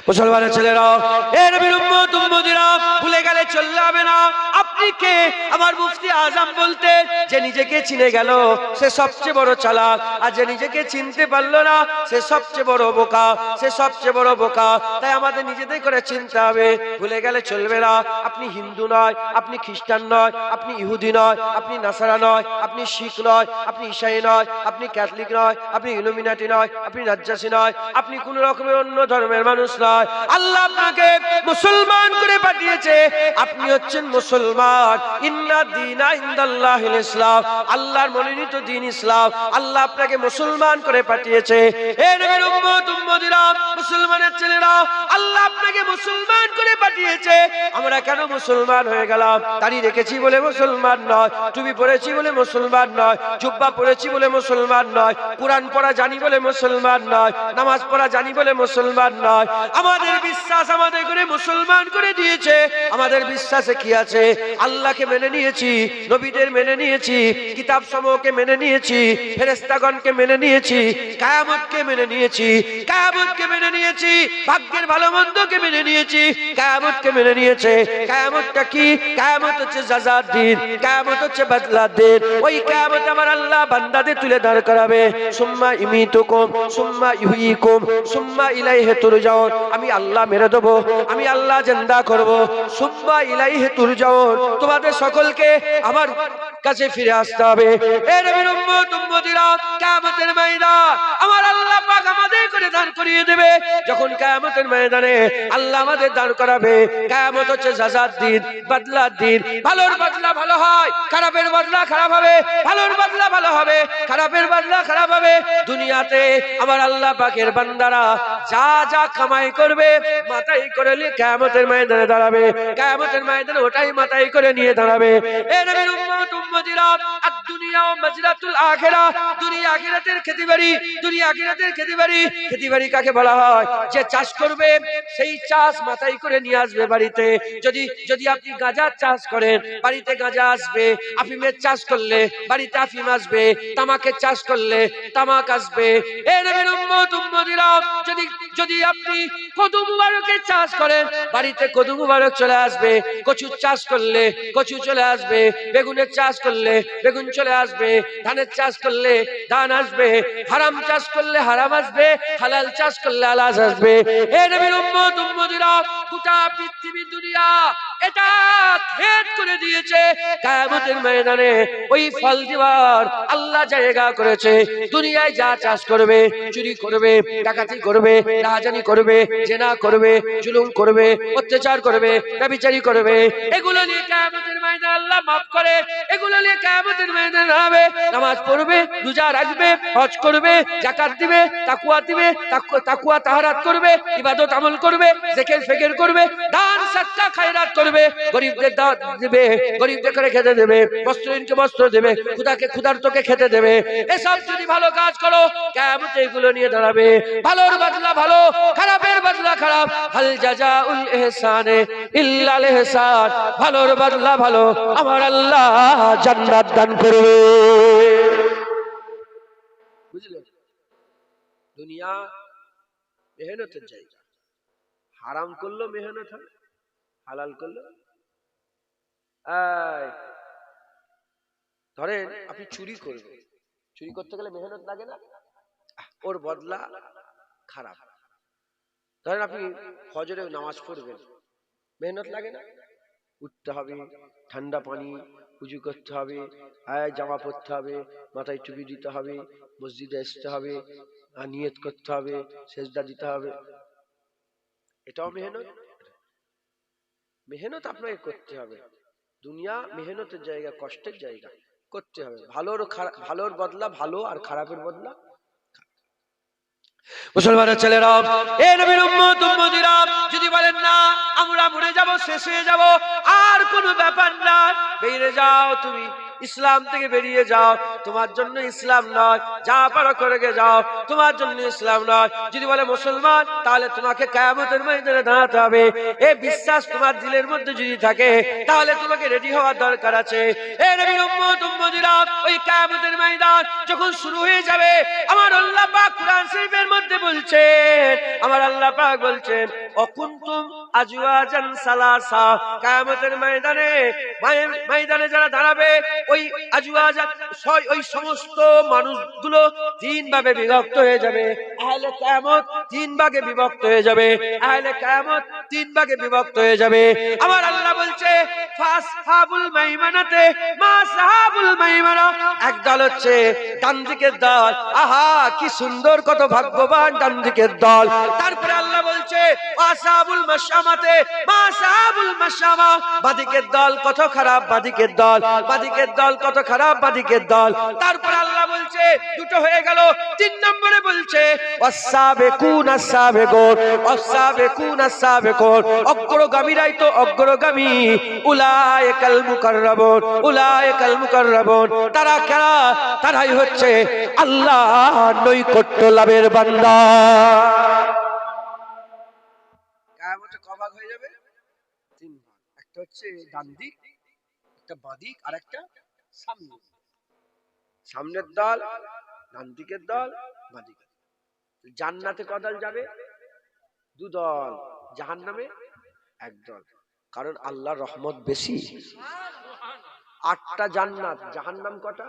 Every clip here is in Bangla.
মুসলমানের ছেলেরা, এ নবীর উম্মত উম্মতিরা, ভুলে গেলে চলবে হবে না। আপনি কে? আমার মুফতি আজম বলতে, যে নিজেকে চিনে গেল সে সবচেয়ে বড় চালাক, আর যে নিজেকে চিনতে পারলো না সে সবচেয়ে বড় বোকা, সে সবচেয়ে বড় বোকা। তাই আমাদের নিজেদের করে চিনতে হবে, ভুলে গেলে চলবে না। আপনি হিন্দু নয়, আপনি খ্রিস্টান নয়, আপনি ইহুদি নয়, আপনি নাসারা নয়, আপনি শিখ নয়, আপনি ঈসাই নয়, আপনি ক্যাথলিক নয়, আপনি ইলুমিনাটি নয়, আপনি নাজ্জাসী নয়, আপনি কোন রকমের অন্য ধর্মের মানুষ নয়। আল্লাহ আপনাকে মুসলমান করে পাঠিয়েছে, আপনি হচ্ছেন মুসলমান। ইন্না দীনা ইনদাল্লাহিল ইসলাম, আল্লাহর মনোনীত দ্বীন ইসলাম। আল্লাহ আপনাকে মুসলমান করে পাঠিয়েছে। এ নবীর উম্মত উম্মতিরা, মুসলমানের ছেলেরা, আল্লাহ আপনাকে মুসলমান করে পাঠিয়েছে। আমরা কেন মুসলমান হয়ে গেলাম? দাড়ি রেখেছি বলে মুসলমান নয়, টুপি পরেছি বলে মুসলমান নয়, জুব্বা পরেছি বলে মুসলমান নয়, কোরআন পড়া জানি বলে মুসলমান নয়, নামাজ পড়া জানি বলে মুসলমান নয়। আমাদের বিশ্বাস আমাদের করে মুসলমান করে দিয়েছে। আমাদের বিশ্বাসে কি আছে? আল্লাহকে মেনে নিয়েছি, নবীদের মেনে নিয়েছি, কিতাব সমূহকে মেনে নিয়েছি, ফেরেশতাগণকে মেনে নিয়েছি, কিয়ামতকে মেনে নিয়েছি, কিয়ামতকে মেনে নিয়েছি, ভাগ্যের ভালো মন্দকে মেনে নিয়েছি, কিয়ামতকে মেনে নিয়েছে। কিয়ামতটা কি? কিয়ামত হচ্ছে জাযার দিন, কিয়ামত হচ্ছে বদলার দিন। ওই কিয়ামত আমার আল্লাহ বান্দাদের তুলে দাঁড় করাবে। সুম্মা ইমিতুকুম সুম্মা ইহয়িকুম সুম্মা ইলাইহি তুরজাউন, আমি আল্লাহ মেরে দেব, আমি আল্লাহ জিন্দা করব। সুম্মা ইলাইহি তুরজাউন, তোমাদের সকলকে আমার কাছে ফিরে আসতে হবে। এ নবীর উম্মত উম্মতিরা, কিয়ামতের ময়দান আমার আল্লাহ পাক আমাদের করে দাঁড় করিয়ে দেবে। যখন কিয়ামতের ময়দানে আল্লাহ আমাদের দাঁড় করাবে, কিয়ামত হচ্ছে জাযার দিন, বদলার দিন। ভালোর বদলা ভালো হয়, খারাপের বদলা খারাপ হবে, ভালোর বদলা ভালো হবে, খারাপের বদলা খারাপ হবে। দুনিয়াতে আমার আল্লাহ পাকের বান্দারা যা যা কামাই করবে মাথায় করে নিয়ে কিয়ামতের ময়দানে দাঁড়াবে। কিয়ামতের ময়দানে ওটাই মাথায় করে নিয়ে দাঁড়াবে। এ নবীর উম্মত উম্মতিরা, আদ-দুনিয়া ওয়া মাজরাতুল আখিরাহ, দুনিয়া আখিরাতের খেতিবাড়ি, দুনিয়া আখিরাতের খেতিবাড়ি। খেতিবাড়ি কাকে বলা হয়? যে চাষ করবে সেই চাষ মাথায় করে নিয়ে আসবে বাড়িতে। যদি আপনি গাঁজার চাষ করেন, বাড়িতে গাঁজা আসবে। আফিমের চাষ করলে বাড়িতে আফিম আসবে। তামাকের চাষ করলে তামাক আসবে। এ নবীর উম্মত উম্মতিরা, যদি আপনি কদু মুবারকের চাষ করেন, বাড়িতে কদু মুবারক চলে আসবে। কচুর চাষ করলে কচু চলে আসবে। বেগুনের চাষ করলে বেগুন চলে আসবে। ধানের চাষ করলে ধান আসবে। হারাম চাষ করলে হারাম আসবে, হালাল চাষ করলে হালাল আসবে। এ নবীর উম্মত উম্মতিরা, গোটা পৃথিবী দুনিয়া এটা খেত করে দিয়েছে। কিয়ামতের ময়দানে ওই ফল দিবার আল্লাহ জায়গা করেছে। দুনিয়ায় যা চাষ করবে, চুরি করবে, ডাকাতি করবে, রাহাজানি করবে, জেনা করবে, জুলুম করবে, অত্যাচার করবে, ব্যভিচারী করবে, এগুলো নিয়ে কিয়ামতের ময়দানে আল্লাহ মাফ করে। এগুলো নিয়ে কিয়ামতের ময়দানে দাঁড়াবে। নামাজ পড়বে, রোজা রাখবে, হজ করবে, যাকাত দিবে, তাকওয়া দিবে, তাকওয়া তাহারাত করবে, ইবাদত আমল করবে, জিকির ফিকির করবে, দান সাদকা খায়রাত করবে, গরীবদের দাওয়াত দিবে, গরীবদের করে খেতে দেবে, বস্ত্রহীনকে বস্ত্র দেবে, ক্ষুধার্তকে খেতে দেবে। এসব যদি ভালো কাজ করো, কিয়ামতে এগুলো নিয়ে দাঁড়াবে। ভালোর বদলা ভালো, খারাপের বদলা খারাপ। হাল জাযাউল ইহসানে ইল্লাল ইহসান, ভালোর বদলা ভালো, আমার আল্লাহ জান্নাত দান করবে। বুঝলে? দুনিয়া মেহনতের জায়গা। হারাম করলো মেহনত হয়, হালাল করলো। ধরেন আপনি চুরি করবেন, চুরি করতে গেলে মেহনত লাগে না? ওর বদলা খারাপ। ধরেন আপনি ফজরে নামাজ পড়বেন, মেহনত লাগে না? উঠতে হবে, ঠান্ডা পানি, উজু করতে হবে, জামা পরতে হবে, মাথায় টুপি দিতে হবে, মসজিদে আসতে হবে, নিয়ত করতে হবে, সেজদা দিতে হবে। এটাও মেহনত। মেহনত আপনাকে করতে হবে। দুনিয়া মেহনতের জায়গা, কষ্টের জায়গা, করতে হবে। ভালোর বদলা ভালো, আর খারাপের বদলা। মুসলমানের ছেলেরা, এ নবীর উম্মত উম্মতিরা, যদি বলেন না আমরা মরে যাব, শেষ হয়ে যাব, আর কোনো ব্যাপার না, বেরিয়ে যাও, তুমি ইসলাম থেকে বেরিয়ে যাও, তোমার জন্য ইসলাম নয়, যা পারো করে যাও, তোমার জন্য ইসলাম নয়। যদি বলে মুসলমান, তাহলে তোমাকে কিয়ামতের ময়দানে দাঁড়াতে হবে। এই বিশ্বাস তোমার দিলের মধ্যে যদি থাকে, তাহলে তোমাকে রেডি হওয়ার দরকার আছে। এ নবীর উম্মত উম্মতিরা, ওই কিয়ামতের ময়দান যখন শুরু হয়ে যাবে, আমার আল্লাহ পাক কুরআন শরীফের মধ্যে বলছেন, আমার আল্লাহ পাক বলছেন, অকুনতুম আজওয়াজান সালাসা, কিয়ামতের ময়দানে যারা দাঁড়াবে ওই আজওয়াজান, ওই সমস্ত মানুষগুলো তিন ভাগে বিভক্ত হয়ে যাবে। আহলে কিয়ামত তিন ভাগে বিভক্ত হয়ে যাবে, আহলে কিয়ামত তিন ভাগে বিভক্ত হয়ে যাবে। আমার আল্লাহ বলছে ফাসহাবুল মাইমানাতে মা সাহাবুল মাইমানা, একদল হচ্ছে ডান দিকের দল। আহা কি সুন্দর, কত ভাগ্যবান ডান দিকের দল। তারপরে আল্লাহ বলছে আসহাবুল মাশআমাতে মা সাহাবুল মাশআমা, বাদিকের দল কত খারাপ, বাদিকের দল, বাদিকের দল কত খারাপ, বাদিকের দল। তারপরে আল্লাহ বলছে দুটো হয়ে গেল, তিন নম্বরে বলছে ওয়াসাবিকুন আস-সাবিকুন, ওয়াসাবিকুন আস-সাবিকুন, অগ্রগামীরাই তো অগ্রগামী। উলাইকাল মুকাররাবুন, উলাইকাল মুকাররাবুন, তারা কারা? তারাই হচ্ছে আল্লাহর নৈকট্য লাভের বান্দা। কিয়ামতে কভাগ হয়ে যাবে তিন ভাগ, একটা হচ্ছে ডান দিক, একটা বাঁ দিক, আর একটা সামনে। সামনের দল, ডান দিকের দল, বাঁ দিকের। জান্নাতে কদল যাবে? দু দল, জাহান্নামে এক দল। কারণ আল্লাহর রহমত বেশি। 8টা জান্নাত, জাহান্নাম কটা?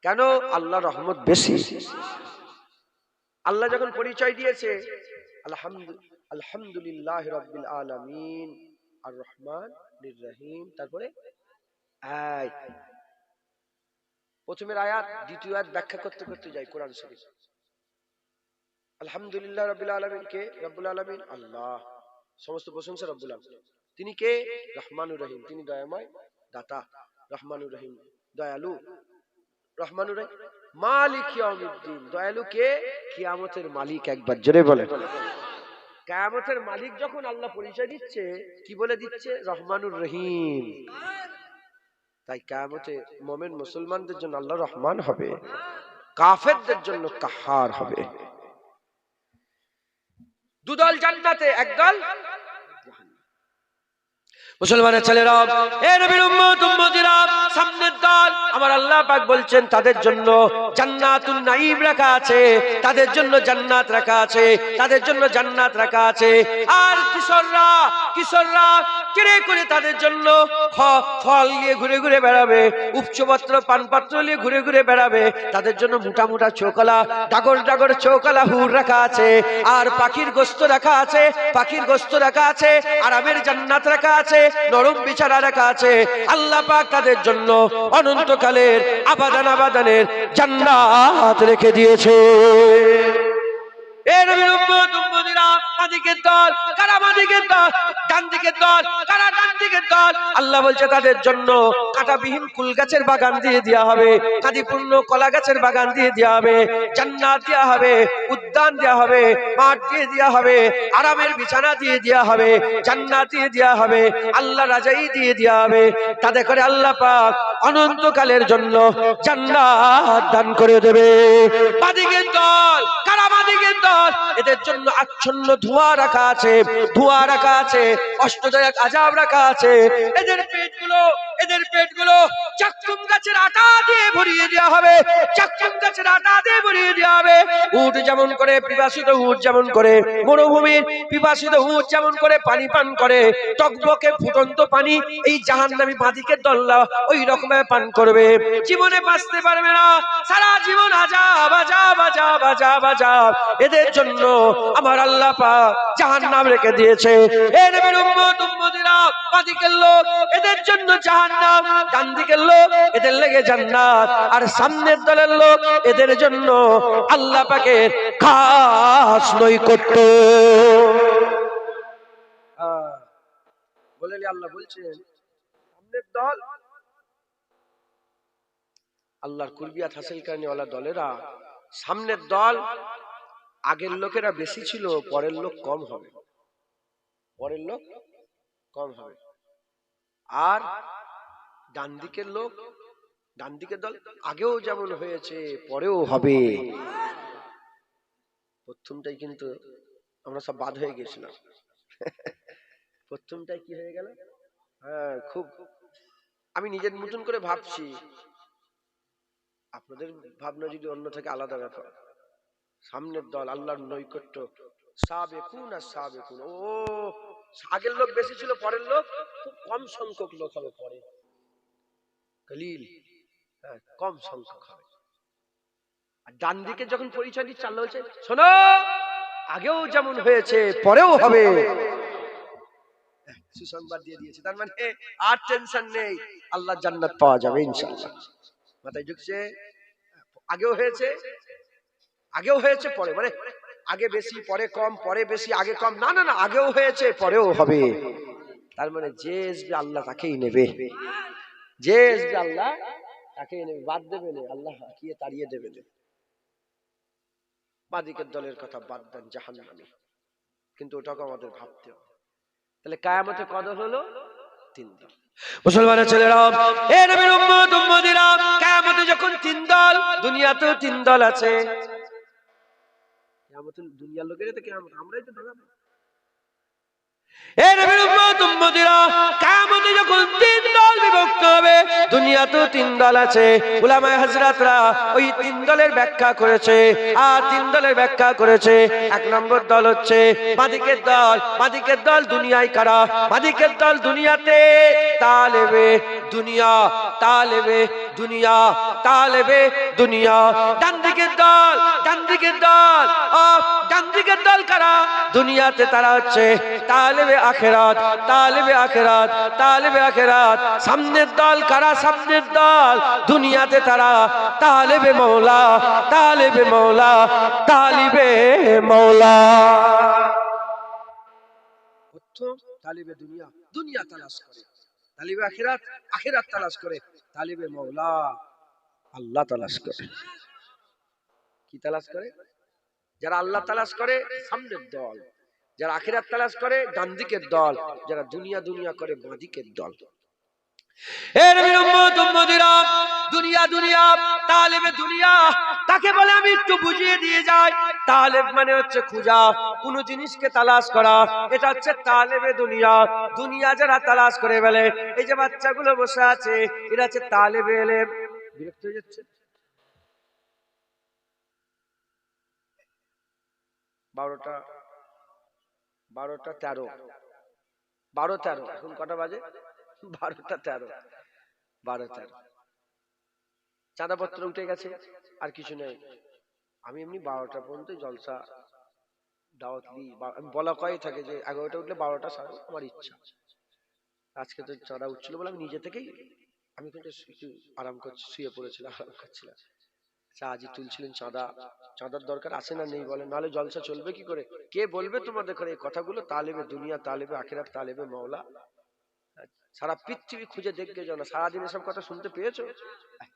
কেন? আল্লাহর রহমত বেশি। আল্লাহ যখন পরিচয় দিয়েছে আলহামদুলিল্লাহি রাব্বিল আলামিন আর রহমানির রহিম, তারপরে প্রথমের আয়াত দ্বিতীয় আয়াত ব্যাখ্যা করতে করতে যাই কোরআন শরীফ। আলহামদুলিল্লাহ রাব্বিল আলামিন কে? রব্বুল আলামিন আল্লাহ, সমস্ত প্রশংসা রব্বুল আলামিন। তিনি কে? রহমানুর রহিম, তিনি দয়াময় দাতা। রহমানুর রহিম দয়ালু, রহমানুর রহিম মালিক ইয়াউমিদ্দিন, দয়ালু কে? কিয়ামতের মালিক। একবার জোরে বলেন। কিয়ামতের মালিক যখন আল্লাহ পরিচয় দিচ্ছে, কি বলে দিচ্ছে? রহমানুর রহিম। তাই কিয়ামতে মুমিন মুসলমানদের জন্য আল্লাহ রহমান হবে, কাফেরদের জন্য কাহার হবে। দুদল জান্নাতে, একদল মুসলমানের ছেলেরা, এ নবীর উম্মত উম্মতিরা, সামনের দল আমার আল্লাহ পাক বলছেন তাদের জন্য জান্নাতুন নাঈম রাখা আছে, তাদের জন্য জান্নাত রাখা আছে, তাদের জন্য জান্নাত রাখা আছে। আর কিশোররা, কিশোররা কেড়ে করে তাদের জন্য ফল নিয়ে ঘুরে ঘুরে বেড়াবে, উপচপত্র পানপাত্র নিয়ে ঘুরে ঘুরে বেড়াবে। তাদের জন্য মোটা মোটা চৌকলা, ডাগর ডাগর চৌকলা হুর রাখা আছে। আর পাখির গোশত রাখা আছে, পাখির গোশত রাখা আছে। আরামের জান্নাত রাখা আছে, নরম বিছানা রাখা আছে। আল্লাহ পাক তাদের জন্য অনন্তকালের আবাদান আবাদানের জান্নাত রেখে দিয়েছে। এ নবীর উম্মত উম্মতিরা, বাদিকের দল কারা? বাদিকের দল। ডান দিকের দল কারা? ডান দিকের দল। আল্লাহ বলছে তাদের জন্য কাঁটাবিহীন কুল গাছের বাগান দিয়ে দেওয়া হবে, কাঁদিপূর্ণ কলা গাছের বাগান দিয়ে দেওয়া হবে, জান্নাত দেওয়া হবে, উদ্যান দেওয়া হবে, মাঠ দিয়ে দেওয়া হবে, আরামের বিছানা দিয়ে দেওয়া হবে, জান্নাত দিয়ে দেওয়া হবে, আল্লাহ রাজাই দিয়ে দেওয়া হবে। তাদের করে আল্লাহ পাক অনন্তকালের জন্য জান্নাত দান করে দেবে। বাদিকের দল কারা? বাদিকের দল, এদের জন্য আচ্ছন্ন ধোঁয়া রাখা আছে, ধোঁয়া রাখা আছে, অষ্টদায়ক আযাব রাখা আছে। এদের পেটগুলো, এদের পেটগুলো চাকুম গাছের আটা দিয়ে ভরিয়ে দেওয়া হবে, চাকুম গাছের আটা দিয়ে ভরিয়ে দেওয়া হবে। উট যেমন করে পিপাসিত, উট যেমন করে মরুভূমির পিপাসিত উট যেমন করে পানি পান করে, টকবকে ফুটন্ত পানি এই জাহান্নামী বাদিকের দল্লা ওই রকম পান করবে। জীবনে বাঁচতে পারবে না, সারা জীবন আযাব আযাব আযাব আযাব আযাব। এদের জন্য আমার আল্লাহ পাক জাহান্নাম রেখে দিয়েছে। এ নবীর উম্মত উম্মতিরা, বাদিকের লোক এদের জন্য জাহান্নাম, ডান দিকের লোক এদের লেগে জান্নাত। আর সামনের দলের লোক এদের জন্য আল্লাহ পাকের খাস নৈকট্য। বলেন আল্লাহ বলছেন সামনের দল আল্লাহর কুরবিয়াত হাসিলকারী ওয়ালা দলেরা, সামনের দল আগের লোকেরা বেশি ছিল, পরের লোক কম হবে, পরের লোক কম হবে। আর ডান দিকের লোক, ডান দিকের দল আগেও যেমন হয়েছে পরেও হবে। প্রথমটাই কিন্তু আমরা সব বাদ হয়ে গেছিলাম। প্রথমটাই কি হয়ে গেল? হ্যাঁ, খুব আমি নিজের মতন করে ভাবছি, আপনাদের ভাবনা যদি অন্য থেকে আলাদা ব্যাপার। সামনের দল আল্লাহর নৈকট্য সাবেকুন আর সাবেকুন। ও আগের লোক বেশি ছিল, পরের লোক খুব কম সংখ্যক লোক হবে পরে, কলিল, হ্যাঁ, কম সংখ্যক হবে। আর ডান দিকে যখন পরিচয় দিচ্ছে আল্লাহ বলছে শোনো, আগেও যেমন হয়েছে পরেও হবে। সুসংবাদ দিয়ে দিয়েছে, তার মানে আর টেনশন নেই, আল্লাহ জান্নাত পাওয়া যাবে ইনশাআল্লাহ। মাথায় ঢুকছে? আগেও হয়েছে, আগেও হয়েছে পরে, মানে আগে বেশি পরে কম, পরে বেশি আগে কম, না না না, আগেও হয়েছে পরেও হবে। তার মানে যে আসবে আল্লাহ তাকেই নেবে, যে আসবে আল্লাহ তাকেই নেবে, বাদ দেবে না, আল্লাহ হাঁকিয়ে তাড়িয়ে দেবে না। বাদিকের দলের কথা বাদ দেন, জাহান্নামী, কিন্তু ওটাকে আমাদের ভাবতে হবে। তাহলে কিয়ামতে কদর হলো তিন দল। মুসলমানের ছেলেরা, এ নবীর উম্মত উম্মতিরা, কিয়ামতে যখন তিন দল, দুনিয়াতেও তিন দল আছে। কিয়ামতে দুনিয়ার লোকেরা তো কিয়ামত, আমরাই তো দাঁড়াবো। এ নবীর উম্মত উম্মতিরা, কিয়ামতে যখন তিন দল বিভক্ত হবে, দুনিয়াতেও তিন দল আছে। উলামায়ে হযরতরা ওই তিন দলের ব্যাখ্যা করেছে, আর তিন দলের ব্যাখ্যা করেছে। এক নম্বর দল হচ্ছে বাদিকের দল। বাদিকের দল দুনিয়ায় কারা? বাদিকের দল দুনিয়াতে তালেবে দুনিয়া, তালেবে দুনিয়া, তালেবে দুনিয়া। ডান দিকের দল, ডান দিকের দল, ও ডান দিকের দল কারা? দুনিয়াতে তারা হচ্ছে তালেবে আখিরাত, তালেবে আখিরাত, তালেবে আখিরাত। সামনের দল কারা? সামনের দল দুনিয়াতে তারা তালেবে মওলা, তালেবে মওলা, তালিবে মওলা। প্রথম তালিবে দুনিয়া, দুনিয়া তালাশ করে। তালিবে আখিরাত, আখিরাত তালাশ করে। তালিবে মওলা, আল্লাহ তালাশ করে। কি তালাশ করে? যারা আল্লাহ তালাশ করে সামনের দল, যারা আখিরাত তালাশ করে ডান দিকের দল, যারা দুনিয়া দুনিয়া করে বাঁ দিকের দল। এ নবীর উম্মত উম্মতিরা, দুনিয়া দুনিয়া, তালেবে দুনিয়া তাকে বলে আমি একটু বুঝিয়ে দিয়ে যাই। তালেব মানে হচ্ছে খোঁজা, কোন জিনিসকে তালাশ করা, এটা হচ্ছে তালেবে দুনিয়া। দুনিয়া যারা তালাশ করে বলে, এই যে বাচ্চাগুলো বসে আছে, এরা হচ্ছে তালেবে ইলম। বিরক্ত হয়ে যাচ্ছে? 12টা 13, 12-13, এখন কটা বাজে? 12টা 13, 12-13। চাঁদাপত্র উঠে গেছে, আর কিছু নেই। আমি এমনি 12টা পর্যন্ত জলসা দাওয়াত দিই, আমি বলা কয়ে থাকে যে 11টা উঠলে 12টা সারা আমার ইচ্ছা। আজকে তো চাঁদা উঠছিল বলে আমি নিজে থেকেই, আমি কিন্তু একটু আরাম করছি, শুয়ে পড়েছিলাম, আরাম করছিলাম। আজি তুলছিলেন চাঁদা, চাঁদার দরকার আছে না নেই বলেন, নাহলে জলসা চলবে কি করে? কে বলবে তোমাদের ঘরে এই কথাগুলো? তালেবে দুনিয়া, তালেবে আখিরাত, তালেবে মওলা। সারা পৃথিবী খুঁজে দেখবে যেন সারাদিন এসব কথা শুনতে পেয়েছো?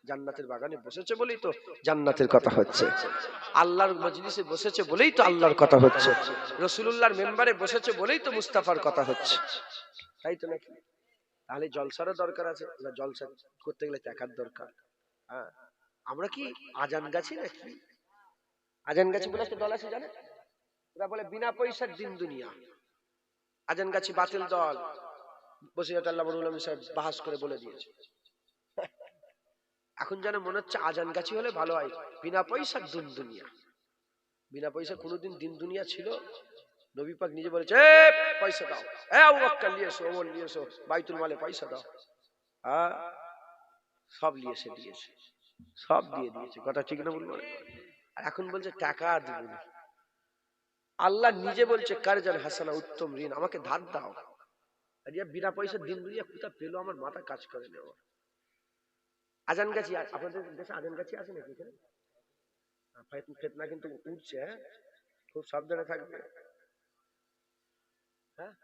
জান্নাতের বাগানে বসেছে বলেই তো জান্নাতের কথা হচ্ছে, আল্লাহর মজলিসে বসেছে বলেই তো আল্লাহর কথা হচ্ছে, রাসূলুল্লাহর মেম্বারে বসেছে বলেই তো মুস্তাফার কথা হচ্ছে, তাই তো নাকি? তাহলে জলসারও দরকার আছে, না জলসা করতে গেলে টাকার দরকার। হ্যাঁ, আমরা কি আজান গাছি নাকি? আজান গাছি বলে একটা দল আছে জানে, ওরা বলে বিনা পয়সার দিন দুনিয়া। আজান গাছি বাতিল দল, বসিরহাট আল্লাহ বরুল আমিন সাহেব বাহাস করে বলে দিয়েছে। এখন যেন মনে হচ্ছে আজান গাছি হলে ভালো হয়, বিনা পয়সার দিন দুনিয়া। বিনা পয়সা কোনোদিন দিন দুনিয়া ছিল? নবী পাক নিজে বলেছে পয়সা দাও, আবু বকর নিয়ে এসো, ওমর নিয়ে এসো, বাইতুল মালে পয়সা দাও। সব দিয়েছে, সব দিয়ে দিয়েছে, কথা ঠিক না বলবো? আর এখন বলছে টাকা দিব না। আল্লাহ নিজে বলছে কারজান হাসানা, উত্তম ঋণ, আমাকে ধার দাও। আর বিনা পয়সা দিন দুনিয়া কোথা পেলো, আমার মাথা কাজ করে নেওয়া। আজান গাছি আপনাদের দেশে আজান গাছি আছে নাকি? এখানে ফেতনা কিন্তু উঠছে, হ্যাঁ, খুব সাবধানে থাকবে। হ্যাঁ,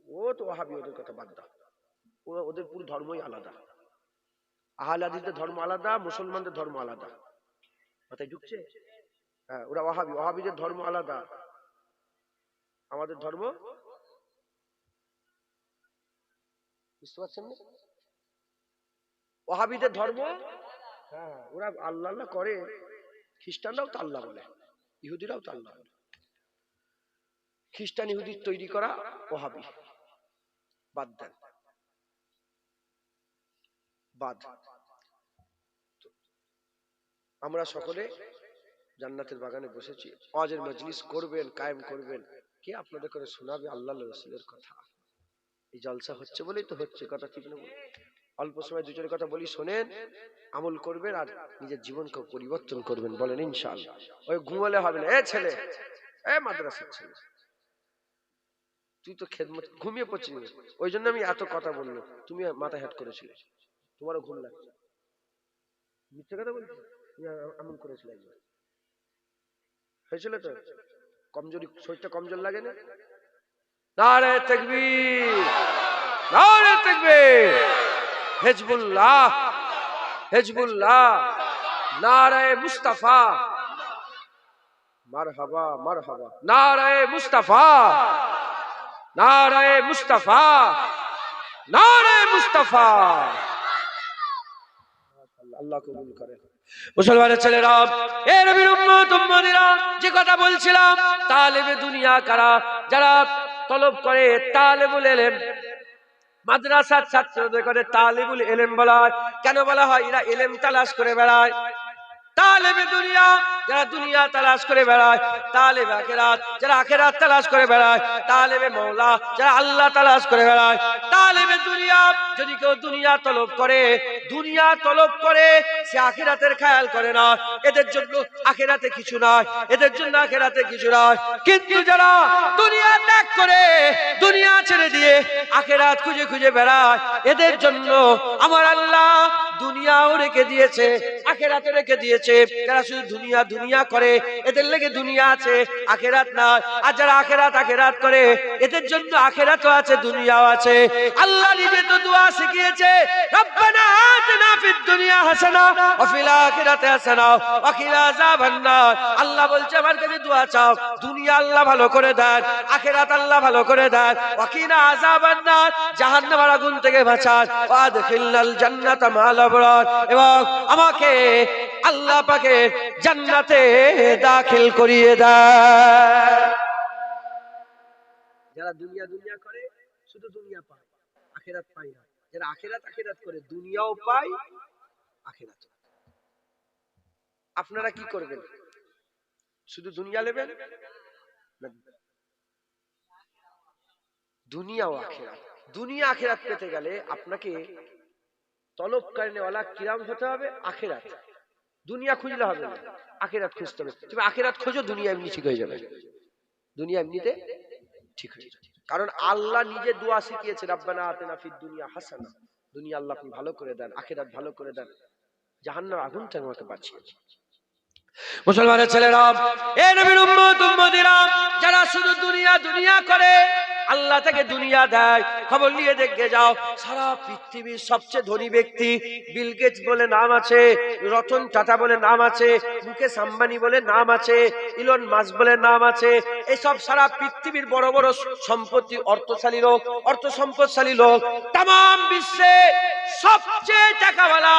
ও তো ওয়াহাবি, ওদের কথা বাদ দাও, ওদের পুরো ধর্মই আলাদা। আহলে হাদিসদের ধর্ম আলাদা, মুসলমানদের ধর্ম আলাদা, মাথায় ঢুকছে? হ্যাঁ, ওরা ওয়াহাবি, ওয়াহাবিদের ধর্ম আলাদা, আমাদের ধর্ম, বুঝতে পারছেন না? ওয়াহাবিদের ধর্ম, হ্যাঁ, ওরা আল্লাহ আল্লাহ করে, খ্রিস্টানরাও তো আল্লাহ বলে, ইহুদিরাও তো আল্লাহ বলে। খ্রিস্টান ইহুদির তৈরি করা ওয়াহাবি, বাদ দেন, বাদ। আমরা সকলে জান্নাতের বাগানে বসেছি, ওয়াজের মজলিস করবেন, কায়েম করবেন, কে আপনাদের করে শোনাবে আল্লাহর রাসূলের কথা? এই জলসা হচ্ছে বলেই তো হচ্ছে, কথা ঠিক না? অল্প সময় দুজনের কথা বলি, শোনেন, আমল করবেন আর নিজের জীবনকে পরিবর্তন করবেন, বলেন ইনশাআল্লাহ। ওই ঘুমালে হবে না। এ ছেলে, এ মাদ্রাসার ছেলে, তুই তো খেদমত, ঘুমিয়ে পড়ছিস, ওই জন্য আমি এত কথা বললো, তুমি মাথায় হাত করেছিলে, তোমারও ঘুম লাগছে, মিথ্যে কথা বলছি, এমন করেছিল একবার, হয়েছিল তো? কমজোরি, শরীরটা কমজোর লাগে না? নারে তাকবীর, নারে তাকবীর, হিজবুল্লাহ, হিজবুল্লাহ, নারে মুস্তাফা, মারহাবা মারহাবা, নারে মুস্তাফা, নারে মুস্তাফা, নারে মুস্তাফা। আল্লাহ কবুল করে। মুসলমানের ছেলেরা, এ নবীর উম্মত উম্মতিরা, যে কথা বলছিলাম, তালেবে দুনিয়া কারা? যারা তলব করে তালেবুল ইলম, মাদ্রাসার ছাত্রদের করে তালেবুল ইলম বলা হয়। কেন বলা হয়? এরা ইলম তালাশ করে বেড়ায়। তালেবে দুনিয়া, যারা দুনিয়া তালাশ করে বেড়ায়। তালেবে আখিরাত, যারা আখিরাত তালাশ করে বেড়ায়। তালেবে মাওলা, যারা আল্লাহ তালাশ করে বেড়ায়। তালেবে দুনিয়া, যদি কেউ দুনিয়া তলব করে, দুনিয়া তলব করে, সে আখিরাতের খেয়াল করে না। এদের জন্য আখিরাতে কিছু নাই, এদের জন্য আখিরাতে কিছু নাই। কিন্তু যারা দুনিয়া ত্যাগ করে, দুনিয়া ছেড়ে দিয়ে আখিরাত খুঁজে খুঁজে বেড়ায়, এদের জন্য আমার আল্লাহ দুনিয়াও রেখে দিয়েছে, আখিরাতে রেখে দিয়েছে। যারা শুধু দুনিয়া দুনিয়া করে, এদের লেগে দুনিয়া আছে, আখিরাত না। আর যারা আখিরাত আখিরাত করে, এদের জন্য আখিরাতও আছে, দুনিয়াও আছে। আল্লাহ নিজে তো দোয়া শিখিয়েছে, রব্বানা আতিনা ফিদ দুনিয়া হাসানা ওয়া ফিল আখিরাতি হাসানা ওয়া কিনা আযাবান নার। আল্লাহ বলছে আমার কাছে দোয়া চাও, দুনিয়া আল্লাহ ভালো করে দেন, আখিরাত আল্লাহ ভালো করে দেন, ওয়া কিনা আযাবান নার, জাহান্নামের আগুন থেকে বাঁচান, ওয়া আদখিলনাল জান্নাতা মা'আল আবরার, এবং আমাকে আল্লাহ পাকে জান্নাতে দাখিল করিয়ে দেন। যারা দুনিয়া দুনিয়া করে, শুধু দুনিয়া পায়, আখিরাত পায় না। যারা আখিরাত আখিরাত করে, দুনিয়াও পায়, আখিরাত। আপনারা কি করবেন? শুধু দুনিয়া নেবেন? দুনিয়াও আখিরাত। দুনিয়া আখিরাত পেতে গেলে আপনাকে তলব করনেওয়ালা কিরাম হতে হবে, আখিরাত। দুনিয়া খুঁজলে হবে না, আখিরাত খুঁজতে হবে। তুমি আখিরাত খোঁজো, দুনিয়া এমনি ঠিক হয়ে যাবে, দুনিয়া এমনিতে ঠিক হয়ে যাবে। কারণ আল্লাহ নিজে দোয়া শিখিয়েছে, রব্বানা আতিনা ফিদ দুনিয়া হাসানা, দুনিয়া আল্লাহ আপনি ভালো করে দেন, আখিরাত ভালো করে দেন, জাহান্নামের আগুন থেকে আমাকে বাঁচিয়ে। মুসলমানের ছেলেরা, এ নবীর উম্মত উম্মতিরা, যারা শুধু দুনিয়া দুনিয়া করে, আল্লাহ থেকে দুনিয়া দেয়। খবর নিয়ে দেখে যাও, সারা পৃথিবীর সবচেয়ে ধনী ব্যক্তি বিল গেটস বলে নাম আছে, রতন টাটা বলে নাম আছে, মুকেশ আম্বানি বলে নাম আছে, ইলন মাস্ক বলে নাম আছে। এইসব সারা পৃথিবীর বড় বড় সম্পত্তি, অর্থশালী লোক, অর্থ সম্পদশালী লোক, তাম বিশ্বে সবচেয়ে টাকাওয়ালা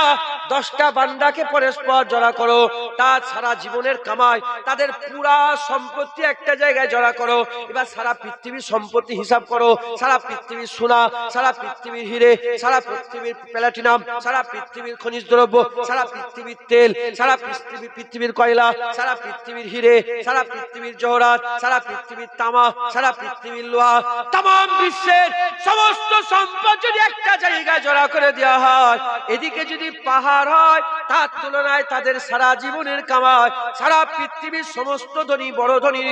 10টা বান্দাকে পরস্পর জড়া করো, তার সারা জীবনের কামাই, তাদের পুরা সম্পত্তি একটা জায়গায় জড়া করো। এবার সারা পৃথিবীর সম্পত্তি হিসাব করো, সারা পৃথিবীর সোনা, সারা পৃথিবীর হিরে, সারা পৃথিবীর প্লাটিনাম, সারা পৃথিবীর খনিজ দ্রব্য, সারা পৃথিবীর তেল, সারা পৃথিবীর কয়লা, সারা পৃথিবীর হিরে, সারা পৃথিবীর জহরাত, সারা পৃথিবীর তামা, সারা পৃথিবীর লোহা, তাম বিশ্বের সমস্ত সম্পদ যদি একটা জায়গায় জড়া করে দেওয়া হয়, এদিকে যদি পাহাড় হয়, তার তুলনায় তাদের সারা জীবনের কামাই, সারা পৃথিবীর সমস্ত ধনী বড় ধনী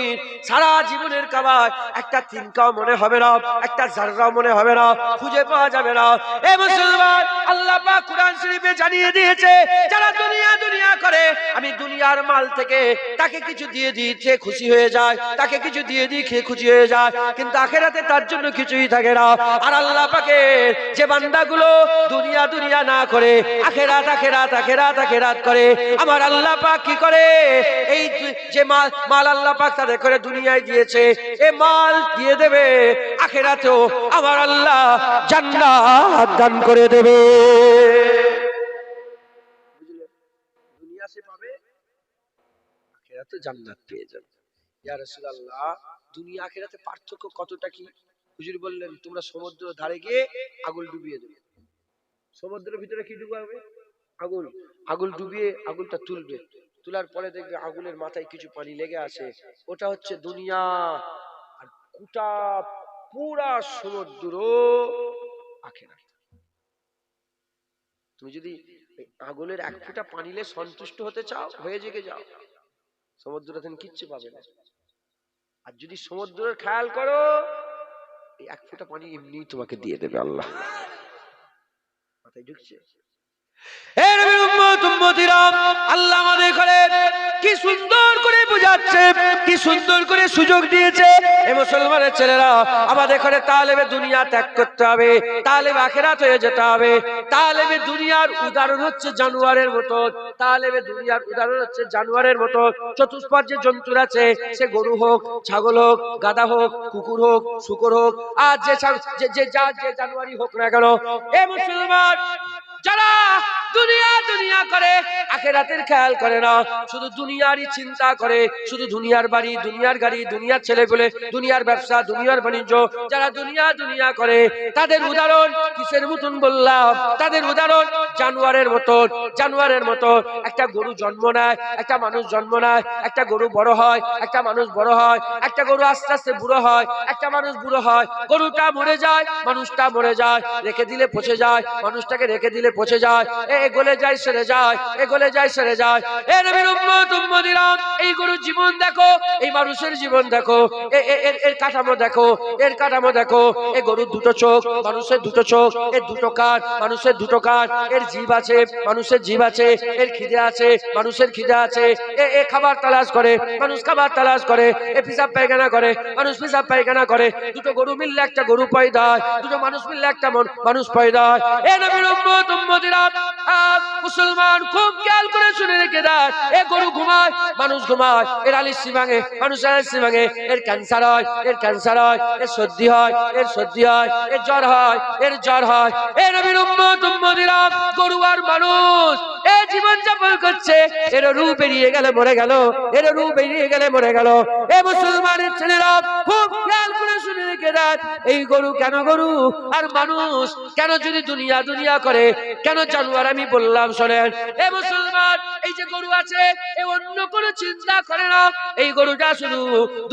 সারা জীবনের কামাই একটা তিনকাও মনে হবে না, একটা জাররাও মনে হবে না, খুঁজে পাওয়া যাবে না। এ মুসলমান, আল্লাহ পাক কুরআন শরীফে জানিয়ে দিয়েছে, যারা দুনিয়া দুনিয়া করে, আমি দুনিয়ার মাল থেকে তাকে কিছু দিয়ে দিয়েছে খুশি হয়ে যায়, তাকে কিছু দিয়ে দিয়ে খেয়ে খুশি হয়ে যায়, কিন্তু আখিরাতে তার জন্য কিছুই থাকে না। আর আল্লাহ পাকের যে বান্দাগুলো দুনিয়া দুনিয়া না করে আখিরাত আখিরাত আখিরাত আখিরাত করে, আমার আল্লাহ পাক কি করে? এই যে মাল আল্লাহ পাক তাদের করে দুনিয়ায় দিয়েছে, এই মাল দিয়ে দেবে আখিরাতেও আমার আল্লাহ জান্নাত দান করে দেবে। দুনিয়া সে পাবে, আখিরাতে জান্নাত পেয়ে যাবে। ইয়া রাসূলুল্লাহ, দুনিয়া আখিরাতে পার্থক্য কতটা কি? হুজুর বললেন, তোমরা সমুদ্র ধারে গিয়ে আগুন ডুবিয়ে দেবে। সমুদ্রের ভিতরে কি ডুবাবে? আগুন। আগুন ডুবিয়ে আগুনটা তুলবে, তোলার পরে দেখবে আগুনের মাথায় কিছু পানি লেগে আছে, ওটা হচ্ছে দুনিয়া। আর গোটা পুরা সমুদ্র আখিরাত। তুমি যদি আগুনের এক ফোঁটা পানিলে সন্তুষ্ট হতে চাও, হয়ে জেগে যাও, সমুদ্র থেকে কিচ্ছু পাবে না। আর যদি সমুদ্রের খেয়াল করো, এই এক ফোঁটা পানি এমনি তোমাকে দিয়ে দেবে আল্লাহ। মাথায় ঢুকছে? আল্লাহ আমাদের করে কি সুন্দর করে বোঝাচ্ছে, কি সুন্দর করে সুযোগ দিয়েছে। এই মুসলমানের ছেলেরা, আমাদের করে তালেবে দুনিয়া ত্যাগ করতে হবে, তালেবে আখিরাত হয়ে যেতে হবে। তালেবে দুনিয়ার উদাহরণ হচ্ছে জানোয়ারের মতো, তালেবে দুনিয়ার উদাহরণ হচ্ছে জানোয়ারের মতো। চতুষ্পদ যে জন্তু আছে, সে গরু হোক, ছাগল হোক, গাধা হোক, কুকুর হোক, শুকর হোক, আর যে জানোয়ারই হোক না কেন, এ মুসলমান যারা দুনিয়া দুনিয়া করে আখিরাতের খেয়াল করে না, শুধু দুনিয়ারই চিন্তা করে, শুধু দুনিয়ার বাড়ি, দুনিয়ার গাড়ি, দুনিয়ার ছেলেগুলো, দুনিয়ার ব্যবসা, দুনিয়ার বাণিজ্য, যারা দুনিয়া দুনিয়া করে, তাদের উদাহরণ কিসের মতন বললাম? তাদের উদাহরণ জানোয়ারের মতন। জানোয়ারের মতন একটা গরু জন্ম নেয়, একটা মানুষ জন্ম নেয়, একটা গরু বড় হয়, একটা মানুষ বড় হয়, একটা গরু আস্তে আস্তে বুড়ো হয়, একটা মানুষ বুড়ো হয়, গরুটা মরে যায়, মানুষটা মরে যায়, রেখে দিলে পচে যায়, মানুষটাকে রেখে দিলে পচে যায়, এ গলে যায় সেরে যায়, এ গলে যায় সেরে যায়। এ নবীর উম্মত উম্মতিরা, এই গরুর জীবন দেখো, এই মানুষের জীবন দেখো, এর কাঠামো দেখো, এর কাঠামো দেখো। এই গরুর দুটো চোখ, মানুষের দুটো চোখ, এর দুটো কান, মানুষের দুটো কান, এর জিভ আছে, মানুষের জিভ আছে, এর খিদে আছে, মানুষের খিদে আছে, এ খাবার তালাশ করে, মানুষ খাবার তালাশ করে, এ পিসাব পায়খানা করে, মানুষ পিসাব পায়খানা করে। দুটো গরু মিললে একটা গরু পয়দা হয়, দুটো মানুষ মিললে একটা মানুষ পয়দা হয়। এ নবীর উম্মত উম্মতিরা, মুসলমান খুব খেয়াল করে শুনে রেখে দেয়, এ গরু ঘুমায়, মানুষ ঘুমায়, এর আলিসি ভাঙে, মানুষ আলিসি ভাঙে, এর ক্যান্সার হয়, এর ক্যান্সার হয়, এর সর্দি হয়, এর সর্দি হয়, এর জ্বর হয়, এর জ্বর হয়। এ নবীর উম্মত উম্মতিরা, গরু আর মানুষ এ জীবন যাপন করছে, এর রূপ বেরিয়ে গেলে মরে গেল, এর রূপ বেরিয়ে গেলে মরে গেল। এ মুসলমানের ছেলেরা খুব খেয়াল করে শুনে রেখে দেয়, এই গরু কেন গরু আর মানুষ কেন যদি দুনিয়া দুনিয়া করে, কেন জানোয়ার? আমি বললাম শোনেন, এ মুসলমান, এই যে গরু আছে, এ অন্য কোনো চিন্তা করে না, এই গরুটা শুধু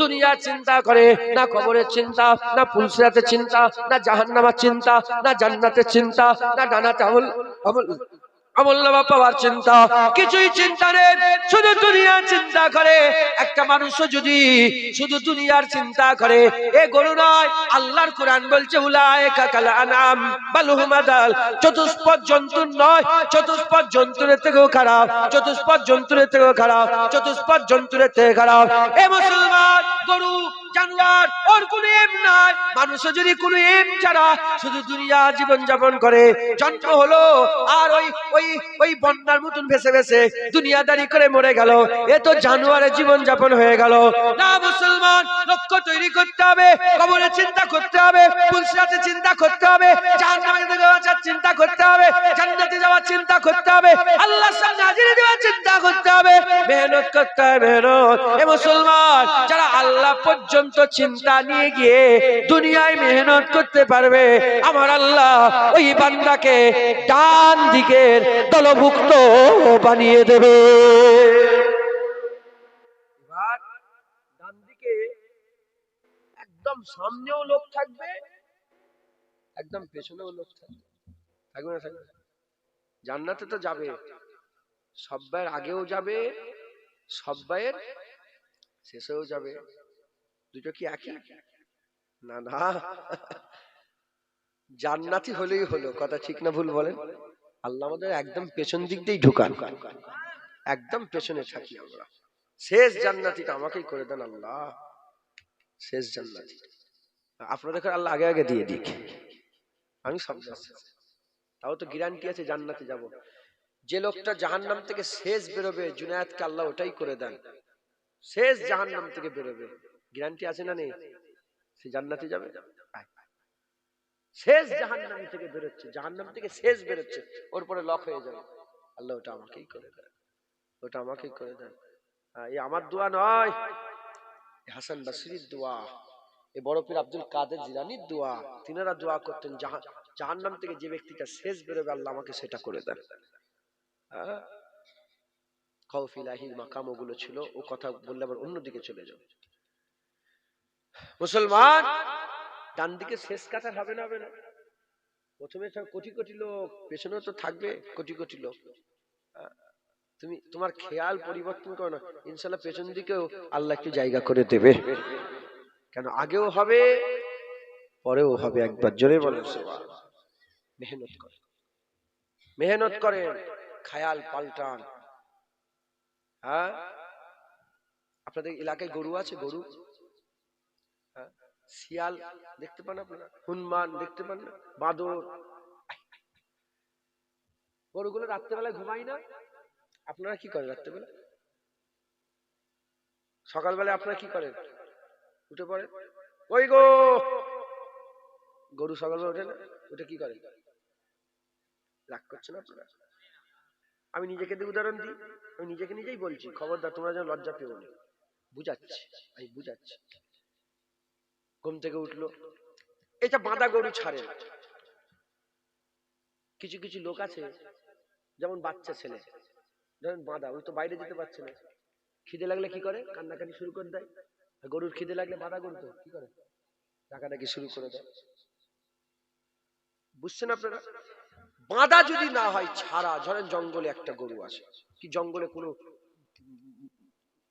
দুনিয়ার চিন্তা করে, না কবরের চিন্তা, না পুলসিরাতের চিন্তা, না জাহান্নামের চিন্তা, না জান্নাতের চিন্তা, না ডানাতে আমলনামা পাওয়ার চিন্তা, কিছুই চিন্তা নেই, শুধু দুনিয়ার চিন্তা করে। একটা মানুষও যদি শুধু দুনিয়ার চিন্তা করে, এ গরু নয়। আল্লাহর কোরআন বলছে উলাইকা কাল আনাম বাল হুম আদাল, চতুষ্পদ জন্তু নয়, চতুষ্পদ জন্তুর থেকেও খারাপ, চতুষ্পদ জন্তুর থেকেও খারাপ, চতুষ্পদ জন্তুর থেকে খারাপ। এ মুসলমান, গরু জানোয়ার ওর কোনো এম নাই, মানুষও যদি কোনো এম ছাড়া শুধু দুনিয়া জীবন যাপন করে, জন্ম হলো আর ওই ওই ওই বন্যার মতন ভেসে ভেসে দুনিয়াদারি করে মরে গেল, এ তো জানোয়ারের জীবন যাপন হয়ে গেল। না মুসলমান, লক্ষ্য তৈরি করতে হবে, কবরের চিন্তা করতে হবে, পুলসিরাতের চিন্তা করতে হবে, জাহান্নামে যাওয়ার চিন্তা করতে হবে, জান্নাতে যাওয়ার চিন্তা করতে হবে, আল্লাহর সামনে হাজিরা দেওয়ার চিন্তা করতে হবে, মেহনত করতে হবে, মেহনত। এ মুসলমান, যারা আল্লাহ পর্যন্ত চিন্তা নিয়ে গিয়ে দুনিয়ায় মেহনত করতে পারবে, আমার আল্লাহ ওই বান্দাকে ডান দিকের দলভুক্ত বানিয়ে দেবে। এবার ডান দিকে একদম সামনেও লোক থাকবে, একদম পেছনেও লোক থাকবে, থাকবে না থাকবে? জান্নাতে তো যাবে, সব্বাইয়ের আগেও যাবে, সব্বাইয়ের শেষেও যাবে। দুটো কি একই? না না, জান্নাতি হলেই হলো, কথা ঠিক না ভুল বলেন? আল্লাহ আমাদের একদম পেছন দিক দিয়েই ঢুকান, একদম পেছনে থাকি আমরা। শেষ জান্নাতিটা আমাকেই করে দেন আল্লাহ, শেষ জান্নাতি আপনাদের আল্লাহ আগে আগে দিয়ে দিক, আমি সব যাচ্ছি, তাও তো গ্যারান্টি আছে জান্নাতে যাব। যে লোকটা জাহান্নাম থেকে শেষ বেরোবে, জুনায়েদকে আল্লাহ ওটাই করে দেন, শেষ জাহান্নাম থেকে বেরোবে, গ্যারান্টি আছে না নেই? সে জান্নাতে যাবে। শেষ জাহান্নাম থেকে বেরোচ্ছে, জাহান্নাম থেকে শেষ বেরোচ্ছে, ওর পরে লক হয়ে যাবে, আল্লাহ ওটা আমাকেই করে দেন, ওটা আমাকেই করে দেন। এই আমার দোয়া নয়, হাসান বসরির দোয়া, এই বড় পীর আব্দুল কাদের জিলানীর দোয়া। তিনারা দোয়া করতেন, জাহান্নাম থেকে যে ব্যক্তিটা শেষ বেরোবে, আল্লাহ আমাকে সেটা করে দেন। খাউফ ইলাহির মাকাম ওগুলো ছিল, ও কথা বললে আবার অন্যদিকে চলে যাও। মুসলমান, ডান দিকে শেষ কাতার হবে না, হবে না? প্রথমে কোটি কোটি লোক, পেছনেও তো থাকবে কোটি কোটি লোক। তুমি তোমার খেয়াল পরিবর্তন করো না, ইনশাল্লাহ পেছন দিকেও আল্লাহ একটু জায়গা করে দেবে। কেন আগেও হবে, পরেও হবে। একবার জোরে বলেন সুবহানাল্লাহ। মেহনত করেন, মেহনত করেন, খেয়াল পাল্টান। হ্যাঁ, আপনাদের এলাকায় গরু আছে? গরু, শিয়াল দেখতে পান আপনারা? হনুমান দেখতে পান না? বাঁদর? গরুগুলো রাত্রেবেলায় ঘুমায় না? আপনারা কি করেন রাত্রেবেলা? সকালবেলা আপনারা কি করেন? উঠে পড়ে, ওই গো, গরু সকালবেলা ওঠে না? ওটা কি করে? রাগ করছেন আপনারা? আমি নিজেকে দিয়ে উদাহরণ দিই, আমি নিজেকে নিজেই বলছি, খবরদার তোমরা যেন লজ্জা পেও না। বুঝাচ্ছি, আমি বুঝাচ্ছি। ঘুম থেকে উঠলো, এটা বাঁধা গরু ছাড়ে না। কিছু কিছু লোক আছে, যেমন বাচ্চা ছেলে, ধরেন বাঁধা, ওই তো বাইরে যেতে পারছে না, খিদে লাগলে কি করে? কান্নাকাটি শুরু করে দেয়। গরুর খিদে লাগলে, বাঁধা গরু তো কি করে? ডাকাডাকি শুরু করে দেয়। বুঝছেন আপনারা? বাঁধা যদি না হয়, ছাড়া, ধরেন জঙ্গলে একটা গরু আছে, কি জঙ্গলে কোনো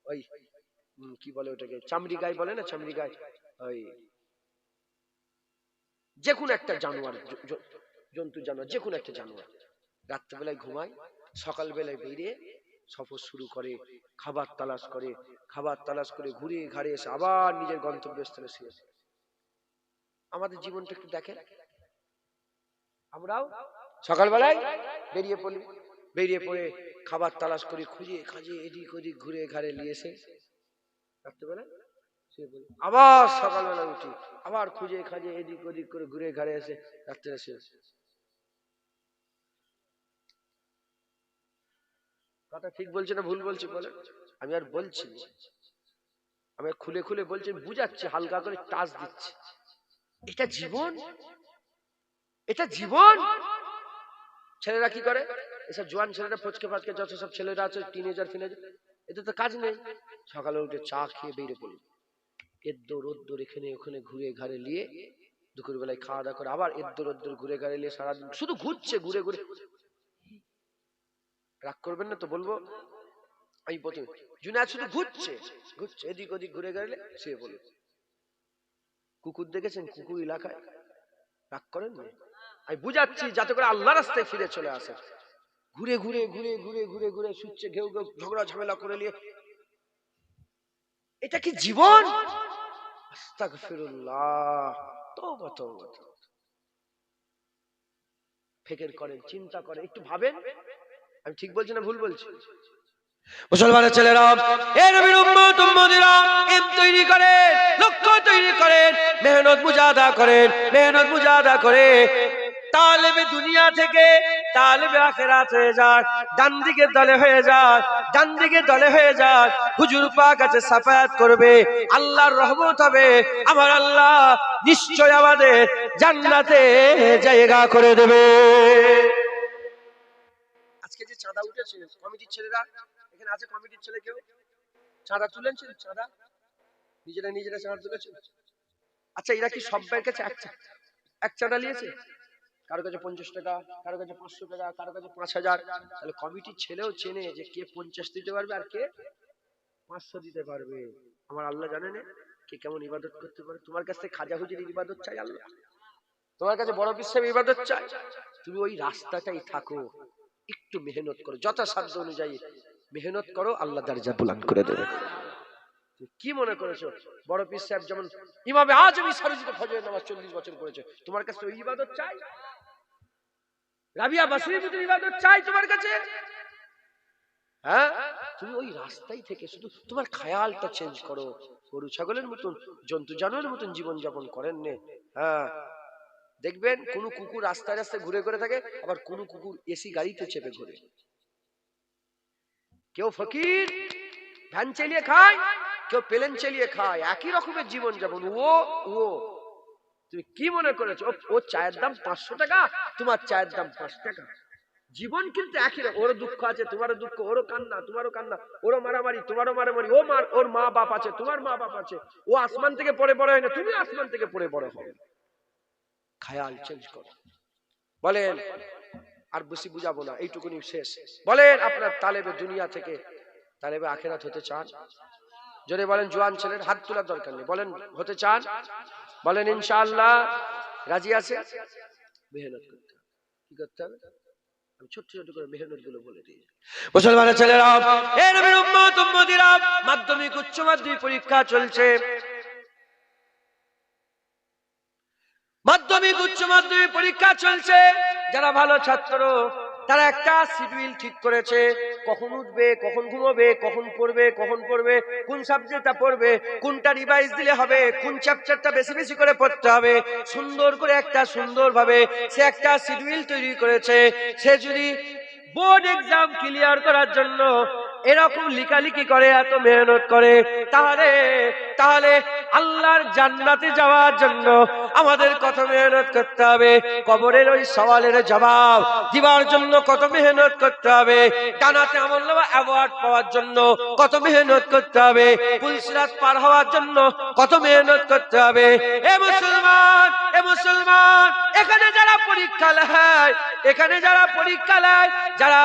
ওই কি বলে ওটাকে, চামড়ি গাই বলে না, চামড়ি গাই, ওই যে কোনো একটা জানোয়ার, জন্তু জানোয়ার, যে কোনো একটা জানোয়ার রাত্রেবেলায় ঘুমায়, সকালবেলায় বেরিয়ে সফর শুরু করে, খাবার তালাশ করে, খাবার তালাশ করে ঘুরে ঘাড়ে এসে আবার নিজের গন্তব্যস্থলে শুয়ে। আমাদের জীবনটা একটু দেখেন, আমরাও সকালবেলায় বেরিয়ে পড়ি, বেরিয়ে পড়ে খাবার তালাশ করি, খুঁজে খাজে এদিক ওদিক ঘুরে ঘাড়ে নিয়ে এসে রাত্রেবেলায় শুয়ে পড়ি। আবার সকালবেলা উঠি, আবার খুঁজে খাজে এদিক ওদিক করে ঘুরে ঘাড়ে এসে রাত্রে শুয়ে। কথা ঠিক বলছে না ভুল বলছি বলে? আমি আর বলছি, আমি খুলে খুলে বলছি, বুঝাচ্ছি, হালকা করে টাচ দিচ্ছি। এটা জীবন, এটা জীবন। ছেলেরা কি করে? এসব জোয়ান ছেলেরা, ফচকে ফাচকে যত সব ছেলেরা আছে, টিনেজার ফিনেজার, এদের তো কাজ নেই। সকালে উঠে চা খেয়ে বেরিয়ে পড়ি, এদ্দোর ওদ্দোর এখানে ওখানে ঘুরে ঘাড়ে নিয়ে, দুপুর বেলায় খাওয়া দাওয়া করে আবার এদ্দোর ওদ্দোর ঘুরে ঘাড়ে নিয়ে সারাদিন শুধু ঘুরছে, ঘুরে ঘুরে। রাগ করবেন না তো বলবো, আমি প্রথমে, জুনায়েদ শুধু ঘুরছে, ঘুরছে এদিক ওদিক ঘুরে গেলে শুয়ে পড়ে। কুকুর দেখেছেন? কুকুর এলাকায় রাগ করেন না? আমি বুঝাচ্ছি যাতে করে আল্লাহ রাস্তায় ফিরে চলে আসে। ঘুরে ঘুরে ঘুরে ঘুরে ঘুরে ঘুরে শুচ্ছে, ঘেউ ঘেউ ঝগড়া ঝামেলা করে নিয়ে। এটা কি জীবন? আস্তাগফিরুল্লাহ, তওবা তওবা। ফিকির করেন, চিন্তা করেন, একটু ভাবেন, আমি ঠিক বলছি না ভুল বলছি? মুসলমানের ছেলেরা, এই নবীর উম্মত উম্মতিরা, ইম তৈরি করেন, লক্ষ্য তৈরি করেন, মেহনত মুজাহাদা করেন, মেহনত মুজাহাদা করে তালেবে দুনিয়া থেকে তালেবে আখিরাত হয়ে যায়। ডান দিকের দলে হয়ে যায়, ডান দিকের দলে হয়ে যায়। হুজুর পাক কাছে সাফায়াত করবে, আল্লাহর রহমত হবে। আমার আল্লাহ নিশ্চয় আমাদের জান্নাতে জায়গা করে দেবে। আজকে যে চাঁদা উঠেছে, কমিটির ছেলেরা এখানে আছে, কমিটির ছেলে কেউ চাঁদা তুলেছেন? চাঁদা নিজেরা নিজেরা চাঁদা তুলেছেন? আচ্ছা, এরা কি সবার কাছে এক চাঁদা নিয়েছে? কারো কাছে 50 টাকা, কারো কাছে 500 টাকা, কারো কাছে 5000। তাহলে কমিটির ছেলেও চেনে যে কে 50 দিতে পারবে আর কে 500 দিতে পারবে। আমার আল্লাহ জানেন কে কেমন ইবাদত করতে পারে। তোমার কাছ থেকে খাজা হুজুরের ইবাদত চাই আল্লাহ, তোমার কাছে বড় বিশ্বের ইবাদত চাই। তুমি ওই রাস্তাটাই থাকো, একটু মেহনত করো, যথাসাধ্য অনুযায়ী মেহনত করো, আল্লাহ দরজা বুলন্দ করে দেবে। কি মনে করেছো বড় পীর সাহেব যেমন ইমামে আজমি সারজিতে ফজরের নামাজ 40 বছর করেছে, তোমার কাছে ওই ইবাদত চাই? রাবিয়া বাসরির ইবাদত চাই তোমার কাছে? হ্যাঁ, তুমি ওই রাস্তায় থেকে শুধু তোমার খেয়ালটা চেঞ্জ করো। গরু ছাগলের মতন, জন্তু জানোয়ারের মতন জীবন যাপন করেন নে। হ্যাঁ, দেখবেন কোন কুকুর রাস্তায় রাস্তায় ঘুরে ঘুরে থাকে, আবার কোন কুকুর এসি গাড়িতে চেপে ঘুরে। কেউ ফকির ভ্যান চালিয়ে খায়, কেউ প্লেন চালিয়ে খায়, একই রকমের জীবন যাপন। ও তুমি কি মনে করেছো ও চায়ের দাম 500 টাকা, তোমার চায়ের দাম 5 টাকা? জীবন কিন্তু একই রকম। ওরও দুঃখ আছে, তোমারও দুঃখ, ওরও কান্না, তোমারও কান্না, ওরও মারামারি, তোমারও মারামারি, ওর মা বাপ আছে, তোমার মা বাপ আছে। ও আসমান থেকে পড়ে বড় হয় না, তুমি আসমান থেকে পড়ে বড় হবে। খেয়াল চেঞ্জ করো। বলেন, আর বেশি বুঝাবো না, এইটুকুনি শেষ। বলেন, আপনার তালেবে দুনিয়া থেকে তালেবে আখেরাত হতে চান? জোরে বলেন। জোয়ান ছেলের হাত তোলার দরকার নেই, বলেন হতে চান? বলেন ইনশাআল্লাহ। রাজি আছে? মেহনত করতে হবে। কি করতে হবে? আমি ছোট ছোট করে মেহনত গুলো বলে দিই। মুসলমানের ছেলেরা, এ নবীর উম্মত উম্মতিরা, মাধ্যমিক উচ্চ মাধ্যমিক পরীক্ষা চলছে। মাধ্যমিক উচ্চ মাধ্যমিক পরীক্ষা চলছে। যারা ভালো ছাত্র তারা একটা শিডিউল ঠিক করেছে, কখন উঠবে, কখন ঘুমাবে, কখন পড়বে, কখন পড়বে, কোন সাবজেক্টটা পড়বে, কোনটা রিভাইজ দিলে হবে, কোন চ্যাপ্টারটা বেশি বেশি করে পড়তে হবে, সুন্দর করে একটা সুন্দরভাবে সে একটা শিডিউল তৈরি করেছে। সে যদি বোর্ড এক্সাম ক্লিয়ার করার জন্য এরকম লিখালিখি করে, এত মেহনত করে, তাহলে আল্লাহর জান্নাতে যাওয়ার জন্য আমাদের কত মেহনত করতে হবে। কবরের ওই সওয়ালের জবাব দিবার জন্য কত মেহনত করতে হবে। জান্নাতে আমলনামা অ্যাওয়ার্ড পাওয়ার জন্য কত মেহনত করতে হবে। পুলসিরাত পার হওয়ার জন্য কত মেহনত করতে হবে। এ মুসলমান, এ মুসলমান, এখানে যারা পরীক্ষা লেয়, এখানে যারা পরীক্ষা লেয়, যারা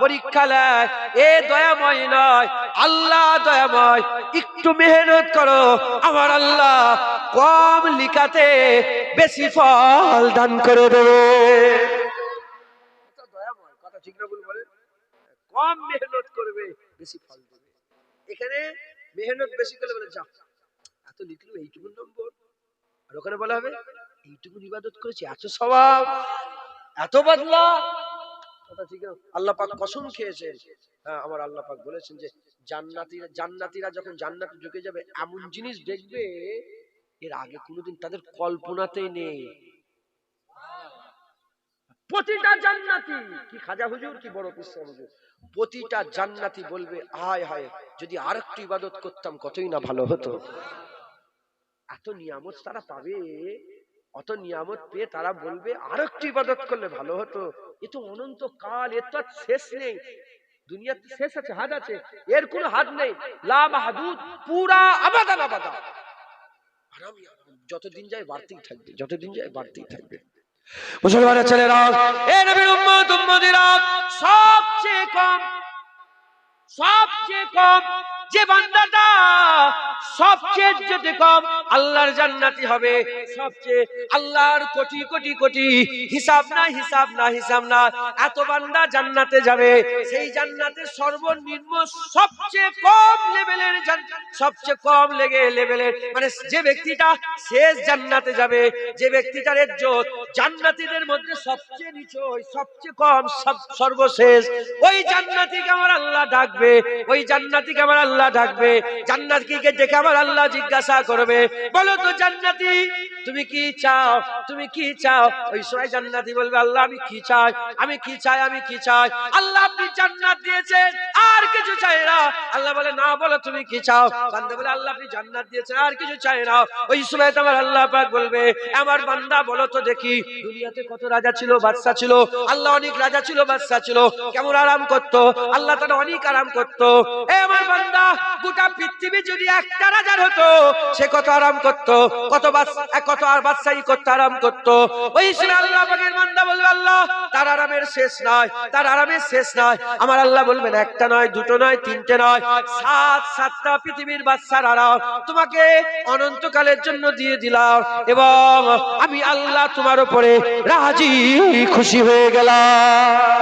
পরীক্ষা লেয়, এ দয়াময় নয়, আল্লাহ দয়াময়। একটু মেহনত করো, আমার আল্লাহ কম লিখাতে বেশি ফল দান করে দেবে। দয়াময় কথা, ঠিক না ভুল বলেন? কম মেহনত করবে, বেশি ফল দেবে। এখানে মেহনত বেশি করলে বলে যা এত লিখলো, এইটুকু নম্বর। আর ওখানে বলা হবে এইটুকু ইবাদত করেছি, এত সওয়াব, এত বদলা। কথা ঠিক না? আল্লাহ পাক কসম খেয়েছেন। হ্যাঁ, আমার আল্লাহ পাক বলেছেন যে জান্নাতীরা যখন জান্নাতে ঢুকে যাবে, এমন জিনিস দেখবে এর আগে কোনোদিন তাদের কল্পনাতেই নেই। প্রতিটা জান্নাতি, কি খাজা হুজুর, কি বড় পিসা হুজুর, প্রতিটা জান্নাতি বলবে হায় হায়, যদি আরেকটু ইবাদত করতাম কতই না ভালো হতো। এত নিয়ামত তারা পাবে, অত নিয়ামত পেয়ে তারা বলবে আরেকটু ইবাদত করলে ভালো হতো। এ তো অনন্ত কাল, এর তো শেষ নেই। দুনিয়াতে শেষ আছে, হাদ আছে, এর কোনো হাদ নেই। লা মাহদুদ, পুরা আবাদান আবাদা। যতদিন যায় বাড়তেই থাকবে, যতদিন যায় বাড়তেই থাকবে। মুসলমানের ছেলেরা, এ নবীর উম্মত উম্মতিরা, সবচেয়ে কম যে বান্দাটা সবচেয়ে যদি কম আল্লাহর জান্নাতি হবে, সবচেয়ে আল্লাহর কোটি কোটি কোটি হিসাব না এত বান্দা জান্নাতে যাবে। সেই জান্নাতে সর্বনিম্ন সবচেয়ে কম লেভেলের, সবচেয়ে কম লেভেলের, মানে যে ব্যক্তিটা শেষ জান্নাতে যাবে, যে ব্যক্তিটার ইজ্জত জান্নাতীদের মধ্যে সবচেয়ে নিচু, সবচেয়ে কম, সর্বশেষ, ওই জান্নাতীকে আমার আল্লাহ ডাকবে, ওই জান্নাতীকে আমার আল্লাহ ডাকবে। জান্নাতীকে দেখে আমার আল্লাহ জিজ্ঞাসা করবে, বলো তো জান্নাতী, তুমি কি চাও, তুমি কি চাও? ওই সময় জান্নাতী বলবে, আল্লাহ আমি কি চাই, আমি কি চাই, আমি কি চাই। আল্লাহ আপনি জান্নাত দিয়েছেন, আর কিছু চাই না। আল্লাহ বলে না, বলো তুমি কি চাও। বান্দা বলে আল্লাহ আপনি জান্নাত দিয়েছেন, আর কিছু চাই না। ওই সময় তোমার আল্লাহ পাক বলবে, আমার বান্দা বলো তো দেখি, দুনিয়াতে কত রাজা ছিল, বাদশা ছিল। আল্লাহ অনেক রাজা ছিল, বাদশা ছিল, কেমন আরাম করতো, আল্লাহ তাআলা অনেক আরাম করতো। এ আমার বান্দা, গোটা পৃথিবী যদি একটা রাজার হতো, সে কত আরাম করতো, কত আর বাদশাহী করতে আরাম করতো। ওই সময় আল্লাহ পাকের বান্দা বলবে, আল্লাহ তার আরামের শেষ নাই, তার আরামের শেষ নাই। আমার আল্লাহ বলবেন একটা নয়, দুটো নয়, তিনটে নয়, সাতটা পৃথিবীর বাদশার আরাম তোমাকে অনন্তকালের জন্য দিয়ে দিলাম, এবং আমি আল্লাহ তোমার উপরে রাজি খুশি হয়ে গেলাম।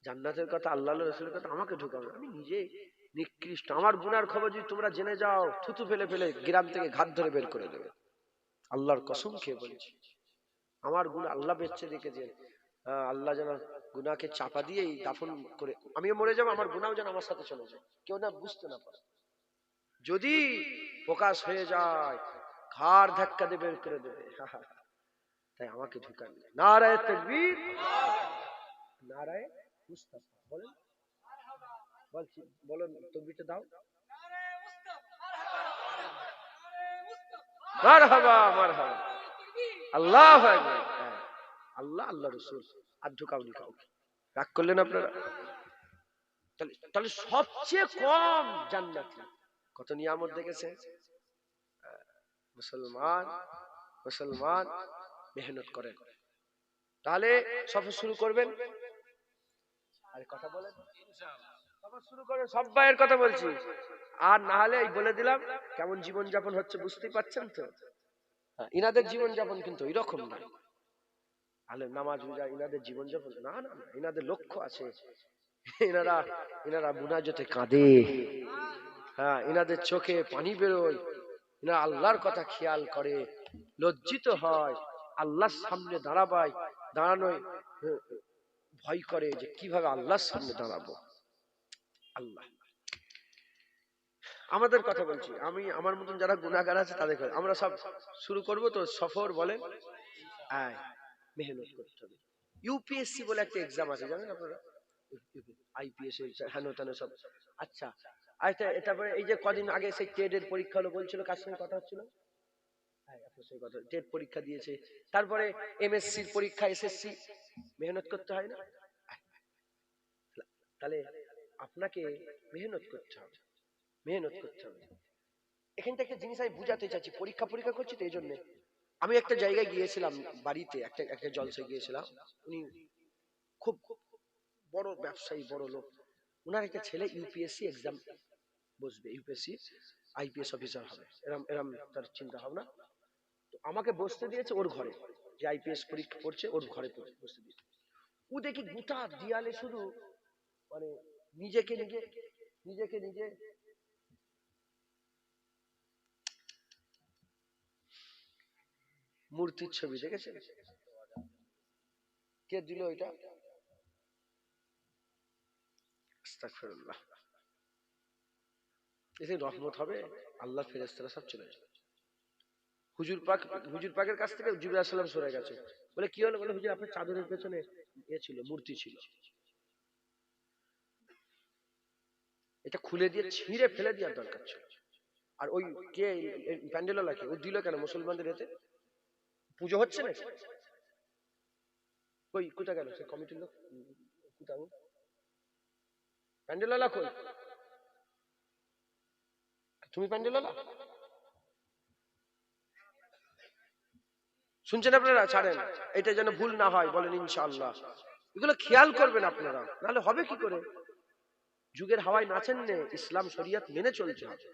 জান্নাতের কথা, আল্লাহ রাসূলের কথা আমাকে ঢুকাবে। আমি নিজে নিকৃষ্ট, আমার গুনার খবর যদি তোমরা জেনে যাও, থুতু ফেলে ফেলে গ্রাম থেকে ঘাট ধরে বের করে দেবে। আল্লাহর কসম খেয়ে বলছি, আমার গুনাহ আল্লাহ বেঁচে রেখেছেন। আল্লাহ যেন গুনাহকে চাপা দিয়ে দাফন করে আমিও মরে যাবো, আমার গুনাহও যেন আমার সাথে চলে যায়, কেউ না বুঝতে না পারে। যদি প্রকাশ হয়ে যায়, ঘাড় ধাক্কা দিয়ে বের করে দেবে। তাই আমাকে ঢুকান। নারায়ে তাকবীর, নারায়ে মুস্তাফা। বলেন, বলছি, বলেন, তাকবীরটা দাও। মারহাবা মারহাবা, আল্লাহু আকবার। আল্লাহ আল্লাহ রাসূল আর ঢুকাওনি কাউকে। রাগ করলেন আপনারা? তাহলে সবচেয়ে কম জান্নাতি কত নিয়ামত দেখেছে মুসলমান। মুসলমান মেহনত করেন, তাহলে সফর শুরু করবেন। আরে কথা বলেন, সফর শুরু করবেন। সব ভাইয়ের কথা বলছি। আর না হলে এই বলে দিলাম কেমন জীবন যাপন হচ্ছে, বুঝতেই পারছেন তো। ইনাদের জীবন যাপন কিন্তু এরকম না। আলে নামাজ রোজা ইনাদের জীবন যাপন না, না না, ইনাদের লক্ষ্য আছে। ইনারা ইনারা মুনাজাতে কাঁদে, হ্যাঁ, ইনাদের চোখে পানি বেরোয়, ইনারা আল্লাহর কথা খেয়াল করে, লজ্জিত হয়, আল্লাহর সামনে দাঁড়ানোয় ভয় করে যে কিভাবে আল্লাহর সামনে দাঁড়াবো। আল্লাহ আমাদের কথা বলছি, আমি আমার মতন যারা গুনাহগার আছে তাদের কথা। আমরা সব শুরু করব তো সফর, বলেন আয় মেহনত করতে হবে। ইউপিএসসি বলে একটা এক্সাম আছে, জানেন আপনারা? আইপিএস হেন তেন সব। আচ্ছা আচ্ছা, তারপরে এই যে কদিন আগে সেই টেটের পরীক্ষা হলো বলছিল, কার সঙ্গে কথা হচ্ছিল? টেট পরীক্ষা দিয়েছে, তারপরে এমএসসির পরীক্ষা, এসএসসি, মেহনত করতে হয় না? তাহলে আপনাকে মেহনত করতে হবে, মেহনত করতে হবে। এখানটা একটা জিনিস আমি বুঝাতে চাচ্ছি, পরীক্ষা করছি তো এই জন্য। আমি একটা জায়গায় গিয়েছিলাম, বাড়িতে একটা জলসায় গিয়েছিলাম। উনি খুব বড় ব্যবসায়ী, বড় লোক। ওনার একটা ছেলে ইউপিএসসি এক্সাম বসবে, ইউপিএসসি আইপিএস অফিসার হবে, এরম এরম তার চিন্তা ভাবনা। তো আমাকে বসতে দিয়েছে ওর ঘরে, যে আইপিএস পরীক্ষা পড়ছে ওর ঘরে বসতে দিয়েছে। ও দেখি গোটা দিয়ালে শুধু মানে নিজেকে নিজে মূর্তির ছবি দেখেছেন? কে দিল এটা? আস্তাগফিরুল্লাহ। এতে রহমত হবে, আল্লাহর ফেরেশতারা সব চলে যাবে। হুজুর পাকের কাছ থেকে জিবরাইল আলাইহিস সালাম সরে গেছে। বলে কি হলো? বলে হুজুর আপনার চাদরের পেছনে ছিল, মূর্তি ছিল, এটা খুলে দিয়ে ছিঁড়ে ফেলে দেওয়ার দরকার ছিল। আর ওই কে প্যান্ডেলওয়ালা, কে ও দিল কেন মুসলমানদের? এতে পুজো হচ্ছে না? কই কোথায় গেল সে কমিটির লোক? কোথাও প্যান্ডেলওয়ালা কই? তুমি প্যান্ডেলওয়ালা শুনছেন আপনারা? ছাড়েন, এটা যেন ভুল না হয়, বলেন ইনশাআল্লাহ। এগুলো খেয়াল করবেন আপনারা, নাহলে হবে কি করে? যুগের হাওয়ায় নাচেন না, ইসলাম শরিয়ত মেনে চলতে হবে।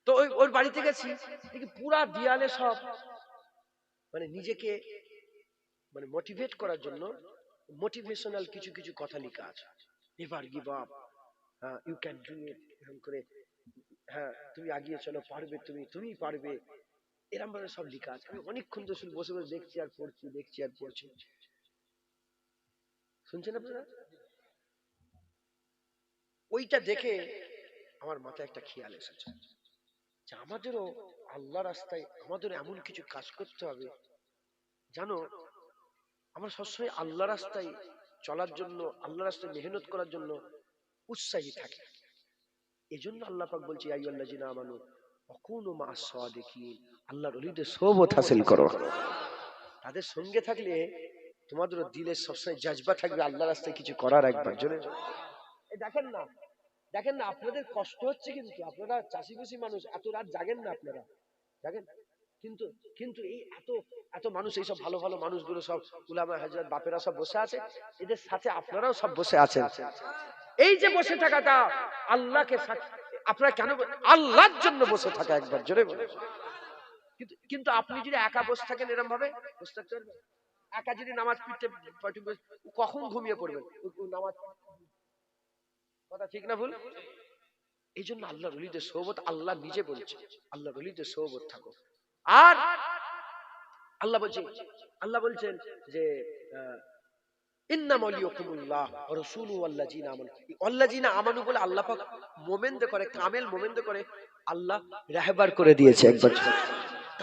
তো ওর বাড়িতে গেছি, দেখি পুরা দেয়ালে সব মানে নিজেকে মানে মোটিভেট করার জন্য মোটিভেশনাল কিছু কিছু কথা লেখা আছে। নেভার গিভ আপ, ইউ ক্যান ডু ইট, এরকম করে, হ্যাঁ তুমি এগিয়ে চলো, পারবে, তুমি পারবে, এরকম ভাবে সব লেখা আছে। আমি অনেকক্ষণ তো বসে বসে দেখছি আর পড়ছি। শুনছেন আপনারা? ওইটা দেখে আমার মাথায় একটা খেয়াল এসেছে যে আমাদেরও আল্লাহ রাস্তায় আমাদের এমন কিছু কাজ করতে হবে, জানো, আমরা সবসময় আল্লাহ রাস্তায় চলার জন্য, আল্লাহ রাস্তায় মেহনত করার জন্য উৎসাহী থাকি। এই জন্য আল্লাহ পাক বলছে ইয়া আইয়ুহাল্লাযিনা আমানু ওয়াকুনু মা'আস সাদিকিন, আল্লাহর ওলিদের সোহবত হাসিল করো। তাদের সঙ্গে থাকলে তোমাদের দিলের সবসময় জাজবা থাকবে আল্লাহ রাস্তায় কিছু করার। একবার জোরে এই দেখেন না আপনাদের কষ্ট হচ্ছে, কিন্তু আপনারা চাষিবাসী মানুষ, এত রাত জাগেন না, আপনারা জাগেন, কিন্তু এই এত মানুষ, এইসব ভালো ভালো মানুষগুলো সব উলামা হযরত বাপেরা সব বসে আছে, এদের সাথে আপনারাও সব বসে আছেন। এই যে বসে থাকাটা আল্লাহকে আপনারা কেন আল্লাহর জন্য বসে থাকা, একবার জোরে বলেন। কিন্তু আপনি যদি একা বসে থাকেন, এরকম ভাবে বসে থাকতে পারবেন? একা যদি নামাজ পড়তে কখন ঘুমিয়ে পড়বেন? নামাজ কথা ঠিক না ভুল? এই জন্য আল্লাহর ওলিদের সোহবত, আল্লাহ নিজে বলছে আল্লাহর ওলিদের সোহবত থাকো। আর আল্লাহ বলছেন যে ইন্নামা ওয়ালিয়াকুমুল্লাহ ওয়া রাসূলুহু ওয়াল্লাযিনা আমানু। ওয়াল্লাযিনা আমানু বলে আল্লাহ পাক মোমেনদের করে, কামেল মোমেনদের করে আল্লাহ রাহবার করে দিয়েছে। একবার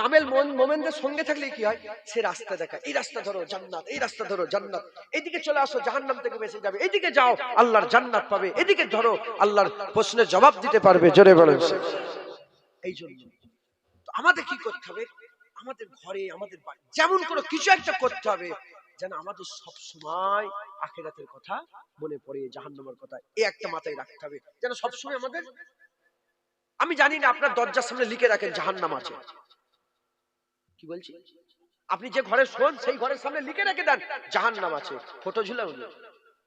কামেল মোমেনদের সঙ্গে থাকলে কি হয়, সে রাস্তা দেখায়, এই রাস্তা ধরো জান্নাত, এই রাস্তা ধরো জান্নাত, এইদিকে চলে আসো জাহান্নাম থেকে বেঁচে যাবে, এইদিকে যাও আল্লাহর জান্নাত পাবে, এদিকে ধরো আল্লাহর প্রশ্নের জবাব দিতে পারবে। জোরে বলেন। এই জন্য আমাদের কি করতে হবে, আমাদের ঘরে আমাদের যেমন করে কিছু একটা করতে হবে যেন আমাদের সব সময় আখিরাতের কথা মনে পড়ে, জাহান্নামের কথা এই একটা মাথায় রাখতে হবে যেন সব সময় আমাদের। আমি জানি না আপনার দরজার সামনে লিখে রাখেন জাহান্নাম আছে, কি বলছি, আপনি যে ঘরে শোন সেই ঘরের সামনে লিখে রেখে দেন জাহান্নাম আছে, ফটো ঝুলাউন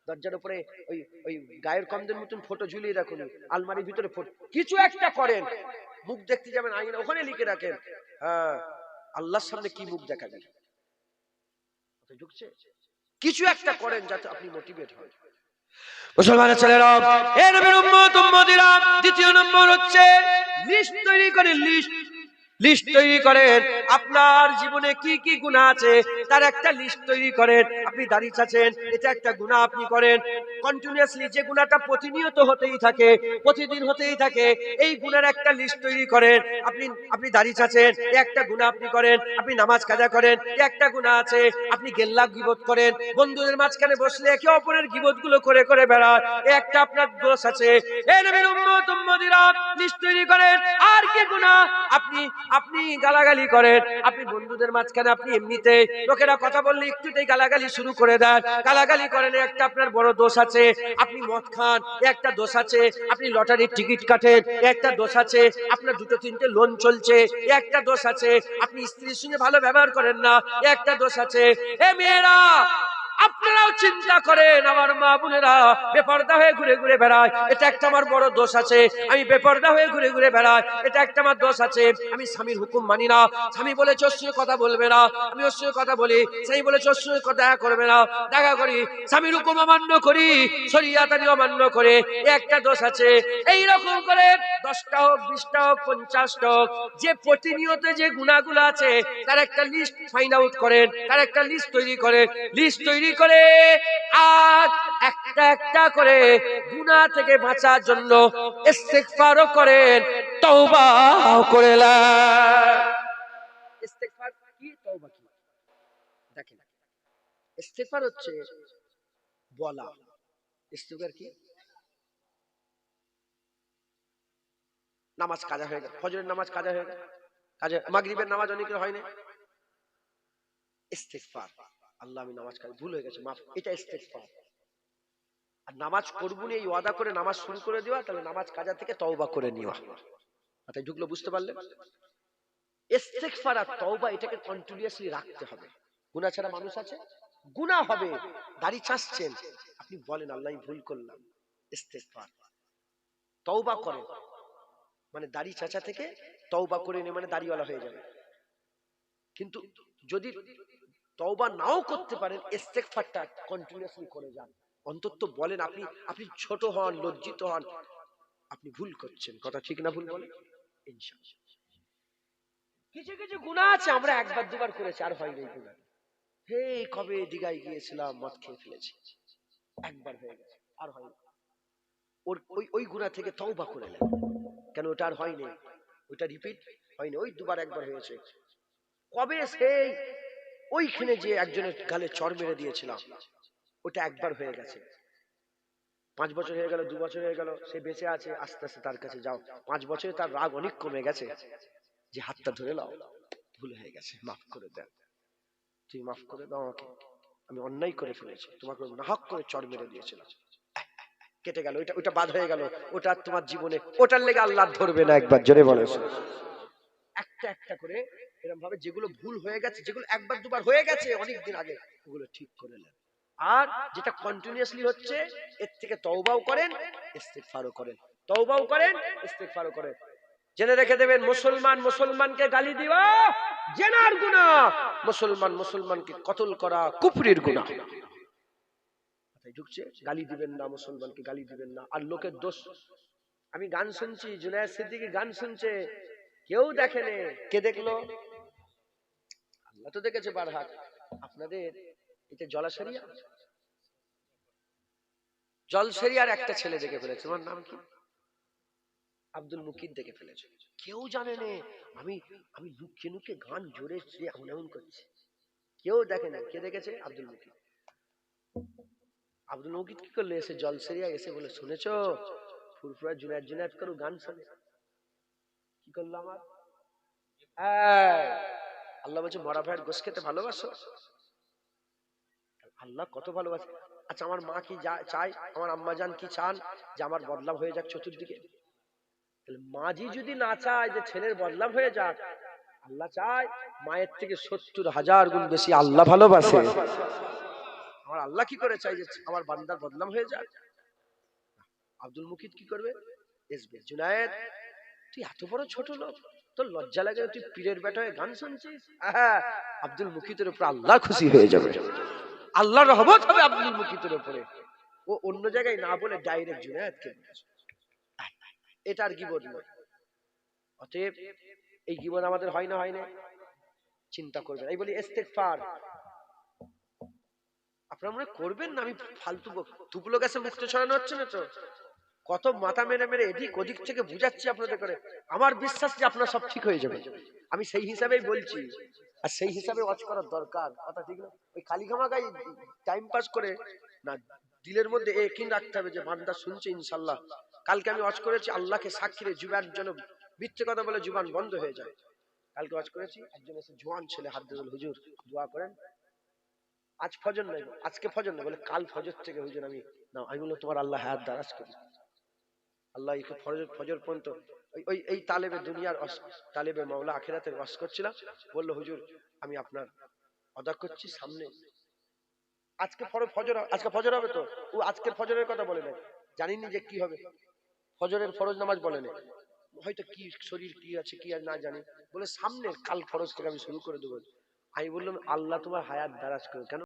দরজার উপরে, ওই ওই গায়ের কমদের মতন ফটো ঝুলিয়ে রাখুন, আলমারির ভিতরে ফটো, কিছু একটা করেন, মুখ দেখতে যাবেন আয়না ওখানে লিখে রাখেন, হ্যাঁ আল্লাহর সামনে কি মুখ দেখাবেন, কিছু একটা করেন যাতে আপনি মোটিভেট হন। মুসলমানের ছেলেরা, এ নবীর উম্মত উম্মতিরা, দ্বিতীয় নম্বর হচ্ছে লিস্ট তৈরি করেন, লিস্ট তৈরি করেন, আপনার জীবনে কি কি গুনাহ আছে তার একটা লিস্ট তৈরি করেন। আপনি দাড়ি চাচ্ছেন, এটা একটা গুনাহ আপনি করেন কন্টিনিউয়াসলি, যে গুনাহটা প্রতিনিয়ত হতেই থাকে, প্রতিদিন হতেই থাকে, এই গুনার একটা লিস্ট তৈরি করেন। আপনি দাড়ি চাচ্ছেন, একটা গুনাহ আপনি করেন, আপনি নামাজ কাজা করেন, একটা গুনাহ আছে, আপনি গেল্লা গীবত করেন, বন্ধুদের মাঝখানে বসলে একে অপরের গীবতগুলো করে করে বেড়ান, একটা আপনার দোষ আছে। এই নবীর উম্মত উম্মতিরা লিস্ট তৈরি করেন। আর কি গুনাহ, আপনি গালাগালি করেন, আপনি বন্ধুদের মাঝখানে আপনি এমনিতে লোকেরা কথা বললে একটুতেই গালাগালি শুরু করে দেন, গালাগালি করেন, একটা আপনার বড় দোষ আছে। আপনি মদ খান, একটা দোষ আছে। আপনি লটারির টিকিট কাটেন, একটা দোষ আছে। আপনার দুটো তিনটে লোন চলছে, একটা দোষ আছে। আপনি স্ত্রীর সঙ্গে ভালো ব্যবহার করেন না, একটা দোষ আছে। এ মেয়েরা, আপনারাও চিন্তা করেন, আমার মা বোনেরা বেপরদা হয়ে ঘুরে ঘুরে বেড়ায়, এটা একটা আমার বড় দোষ আছে। আমি বেপরদা হয়ে ঘুরে ঘুরে বেড়াই, এটা একটা আমার দোষ আছে। আমি স্বামীর হুকুম মানি না, স্বামী বলেছে ওর সঙ্গে কথা বলবে না, আমি ওর সঙ্গে কথা বলি, স্বামী বলেছে ওর সঙ্গে দেখা করবে না, দেখা করি, স্বামীর হুকুম অমান্য করি, শরীয়ত আমি অমান্য করে, একটা দোষ আছে। এইরকম করে 10টা হোক, 20টা হোক, 50টা হোক, যে প্রতিনিয়ত যে গুনাহগুলো আছে তার একটা লিস্ট ফাইন্ড আউট করেন, তার একটা লিস্ট তৈরি করেন, লিস্ট তৈরি করে আর একটা একটা করে গুনাহ থেকে বাঁচার জন্য ইস্তিগফারও করেন, তওবাও করেন। ইস্তিগফার কি, তওবা কি? দেখেন, ইস্তিগফার হচ্ছে বলা, ইস্তিগফার কি, নামাজ কাজা হয়ে গেল, ফজরের নামাজ কাজা হয়ে গেল, কাজা, মাগরিবের নামাজ অনেকের হয় না, ইস্তিগফার, আল্লাহ আমি নামাজ কাজা ভুল হয়ে গেছে, মাফ, এটা ইস্তিগফার। আর নামাজ করব না এই ওয়াদা করে নামাজ শুরু করে দেওয়া, তাহলে নামাজ কাজা থেকে তওবা করে নেওয়া। মাথায় ঢুকলো, বুঝতে পারলেন? ইস্তিগফার আর তওবা এটাকে কন্টিনিউয়াসলি রাখতে হবে। গুনাহ ছাড়া মানুষ আছে? গুনাহ হবে, দাড়ি চাচ্ছেন, আপনি বলেন আল্লাহ আমি ভুল করলাম, ইস্তিগফার, তওবা করেন, মানে দাড়ি চাচা থেকে তওবা করে নিয়ে মানে দাড়িওয়ালা হয়ে যাবে। কিন্তু যদি তওবা নাও করতে পারেন, ইস্তিগফারটা কন্টিনিউয়াসলি করে যান, অন্তত বলেন, আপনি ছোট হন, লজ্জিত হন, আপনি ভুল করছেন, কথা ঠিক না ভুল বলেন? ইনশাআল্লাহ। কিছু কিছু গুনাহ আছে আমরা একবার দুবার করেছি আর হয় নাই গুনাহ, হে কবে দিঘায় গিয়েছিলাম, মদ খেয়ে ফেলেছি, একবার হয়ে গেছে আর হয় না, ওই গুনাহ থেকে তওবা করে নেন, কেন ওটা আর হয় নাই, ওটা রিপিট হয়নি, ওই দুবার একবার হয়েছে। কবে সেই ওইখানে যে একজনের গালে চড় মেরে দিয়েছিলাম, ওটা একবার হয়ে গেছে, 5 বছর হয়ে গেল, 2 বছর হয়ে গেল, সে বেঁচে আছে, আস্তে আস্তে তার কাছে যাও, 5 বছরে তার রাগ অনেক কমে গেছে, যে হাতটা ধরে নাও, ভুল হয়ে গেছে, মাফ করে দেন, তুমি মাফ করে দাও আমাকে, আমি অন্যায় করে ফেলেছি, তোমাকে নাহক করে চড় মেরে দিয়েছিলাম, কেটে গেল, ওটা বাদ হয়ে গেল, ওটা তোমার জীবনে, ওটার লেগে আল্লাহ ধরবে না, একবার জোরে বলে। একটা একটা করে এরকম ভাবে যেগুলো ভুল হয়ে গেছে, যেগুলো একবার দুবার হয়ে গেছে অনেকদিন আগে, ওগুলো ঠিক করে নেন। আর যেটা কন্টিনিউয়াসলি হচ্ছে, এর থেকে তওবাও করেন, ইস্তিগফারও করেন, তওবাও করেন, ইস্তিগফারও করেন। জেনে রেখে দেবেন, মুসলমান মুসলমানকে গালি দিবা জেনার গুনাহ, মুসলমান মুসলমানকে কতল করা কুফরির গুনাহ। ঢুকছে, গালি দিবেন না, মুসলমানকে গালি দিবেন না। আর লোকের দোষ, আমি গান শুনছি, জুনায়েদ সিদ্দিকী গান শুনছে, কেউ দেখেনি, কে দেখলো? আল্লাহ তো দেখেছে বারহাত। আপনাদের এটা জলসেরিয়ার একটা ছেলে দেখে ফেলেছে, তোমার নাম কি? আব্দুল মুকিত দেখে ফেলেছে, কেউ জানে না আমি আমি লুকিয়ে লুকিয়ে গান জোরে এমন এমন করছি, কেউ দেখে না। কে দেখেছে? আব্দুল মুকিত। আব্দুল মুকিত কি করলো, এসে জল সেরিয়া এসে বলে, শুনেছো ফুরফুরা জুনায়েদ জুনায়েদ করু গান শোনে। কি করলো আমার আল্লাহ বলছে মরা ভাইয়ের গোশ খেতে ভালোবাসো? আল্লাহ কত ভালোবাসে। আচ্ছা আমার মা কি চায়, আমার আম্মা জান কি চান যে আমার বদলাম হয়ে যাক চতুর্দিকে? মাঝি যদি না চায় যে ছেলের বদলাম হয়ে যাক, আল্লাহ চায় মায়ের থেকে 70,000 গুণ বেশি আল্লাহ ভালোবাসে। আমার আল্লাহ কি করে চাই যে আমার বান্দার বদলাম হয়ে যাক? আব্দুল মুকিত কি করবে? এসবে জুনায়েদ তুই এত বড় ছোট লোক, তোর লজ্জা লাগে তুই পীরের বেটা হয়ে গান শুনছিস? আব্দুল মুকিতের উপর আল্লাহ খুশি হয়ে যাবে, আল্লাহর রহমত হবে আব্দুল মুকিতের উপরে। ও অন্য জায়গায় না বলে ডাইরেক্ট জুনায়েদকে বলেছে। এটা আর গীবত নয়। অতএব এই গীবত আমাদের হয় না, হয় না? চিন্তা করবেন। এই বলি ইস্তেগফার আপনারা মনে করবেন না আমি ফালতু ধুপলো গাছে মুক্ত ছড়ানো হচ্ছে না তো? কত মাথা মেরে মেরে এদিক ওদিক থেকে বুঝাচ্ছি আপনাদের করে। আমার বিশ্বাস যে আপনার সব ঠিক হয়ে যাবে, আমি সেই হিসাবেই বলছি, আর সেই হিসাবে ওয়াজ করার দরকার। কথা ঠিক না? ওই খালিখামা গাই টাইম পাস করে না, দিলের মধ্যে একিন রাখতে হবে যে বান্দা শুনছে ইনশাআল্লাহ। কালকে আমি ওয়াজ করেছি, আল্লাহকে সাক্ষী রেখে জুবান যেন মিথ্যে কথা বলে জুবান বন্ধ হয়ে যায়। কালকে ওয়াজ করেছি, একজন এসে জোয়ান ছেলে হাত দিয়ে বলল, হুজুর দোয়া করেন। আজ ফজর নাই, আজকে ফজর নাই, বলে কাল ফজর থেকে হুজুর আমি না। আমি বললাম তোমার আল্লাহ হায়াত দারাজ করি, আল্লাহ ফজর ফজর পর্যন্ত ওই এই তালেবে দুনিয়ার তালেবে মাওলা আখিরাতের ওয়াজ করছিলাম। বলল হুজুর আমি আপনার আদা করছি সামনে, আজকে ফজর, আজকে ফজর হবে তো? ও আজকের ফজরের কথা বলে নাই, জানিনি যে কি হবে, ফজরের ফরজ নামাজ বলে নাই, হয়তো কি শরীর কি আছে কি আর না জানি, বলে সামনে কাল ফরজ থেকে আমি শুরু করে দেবো। আমি বললাম আল্লাহ তোমার হায়াত দারাজ করো। কেন?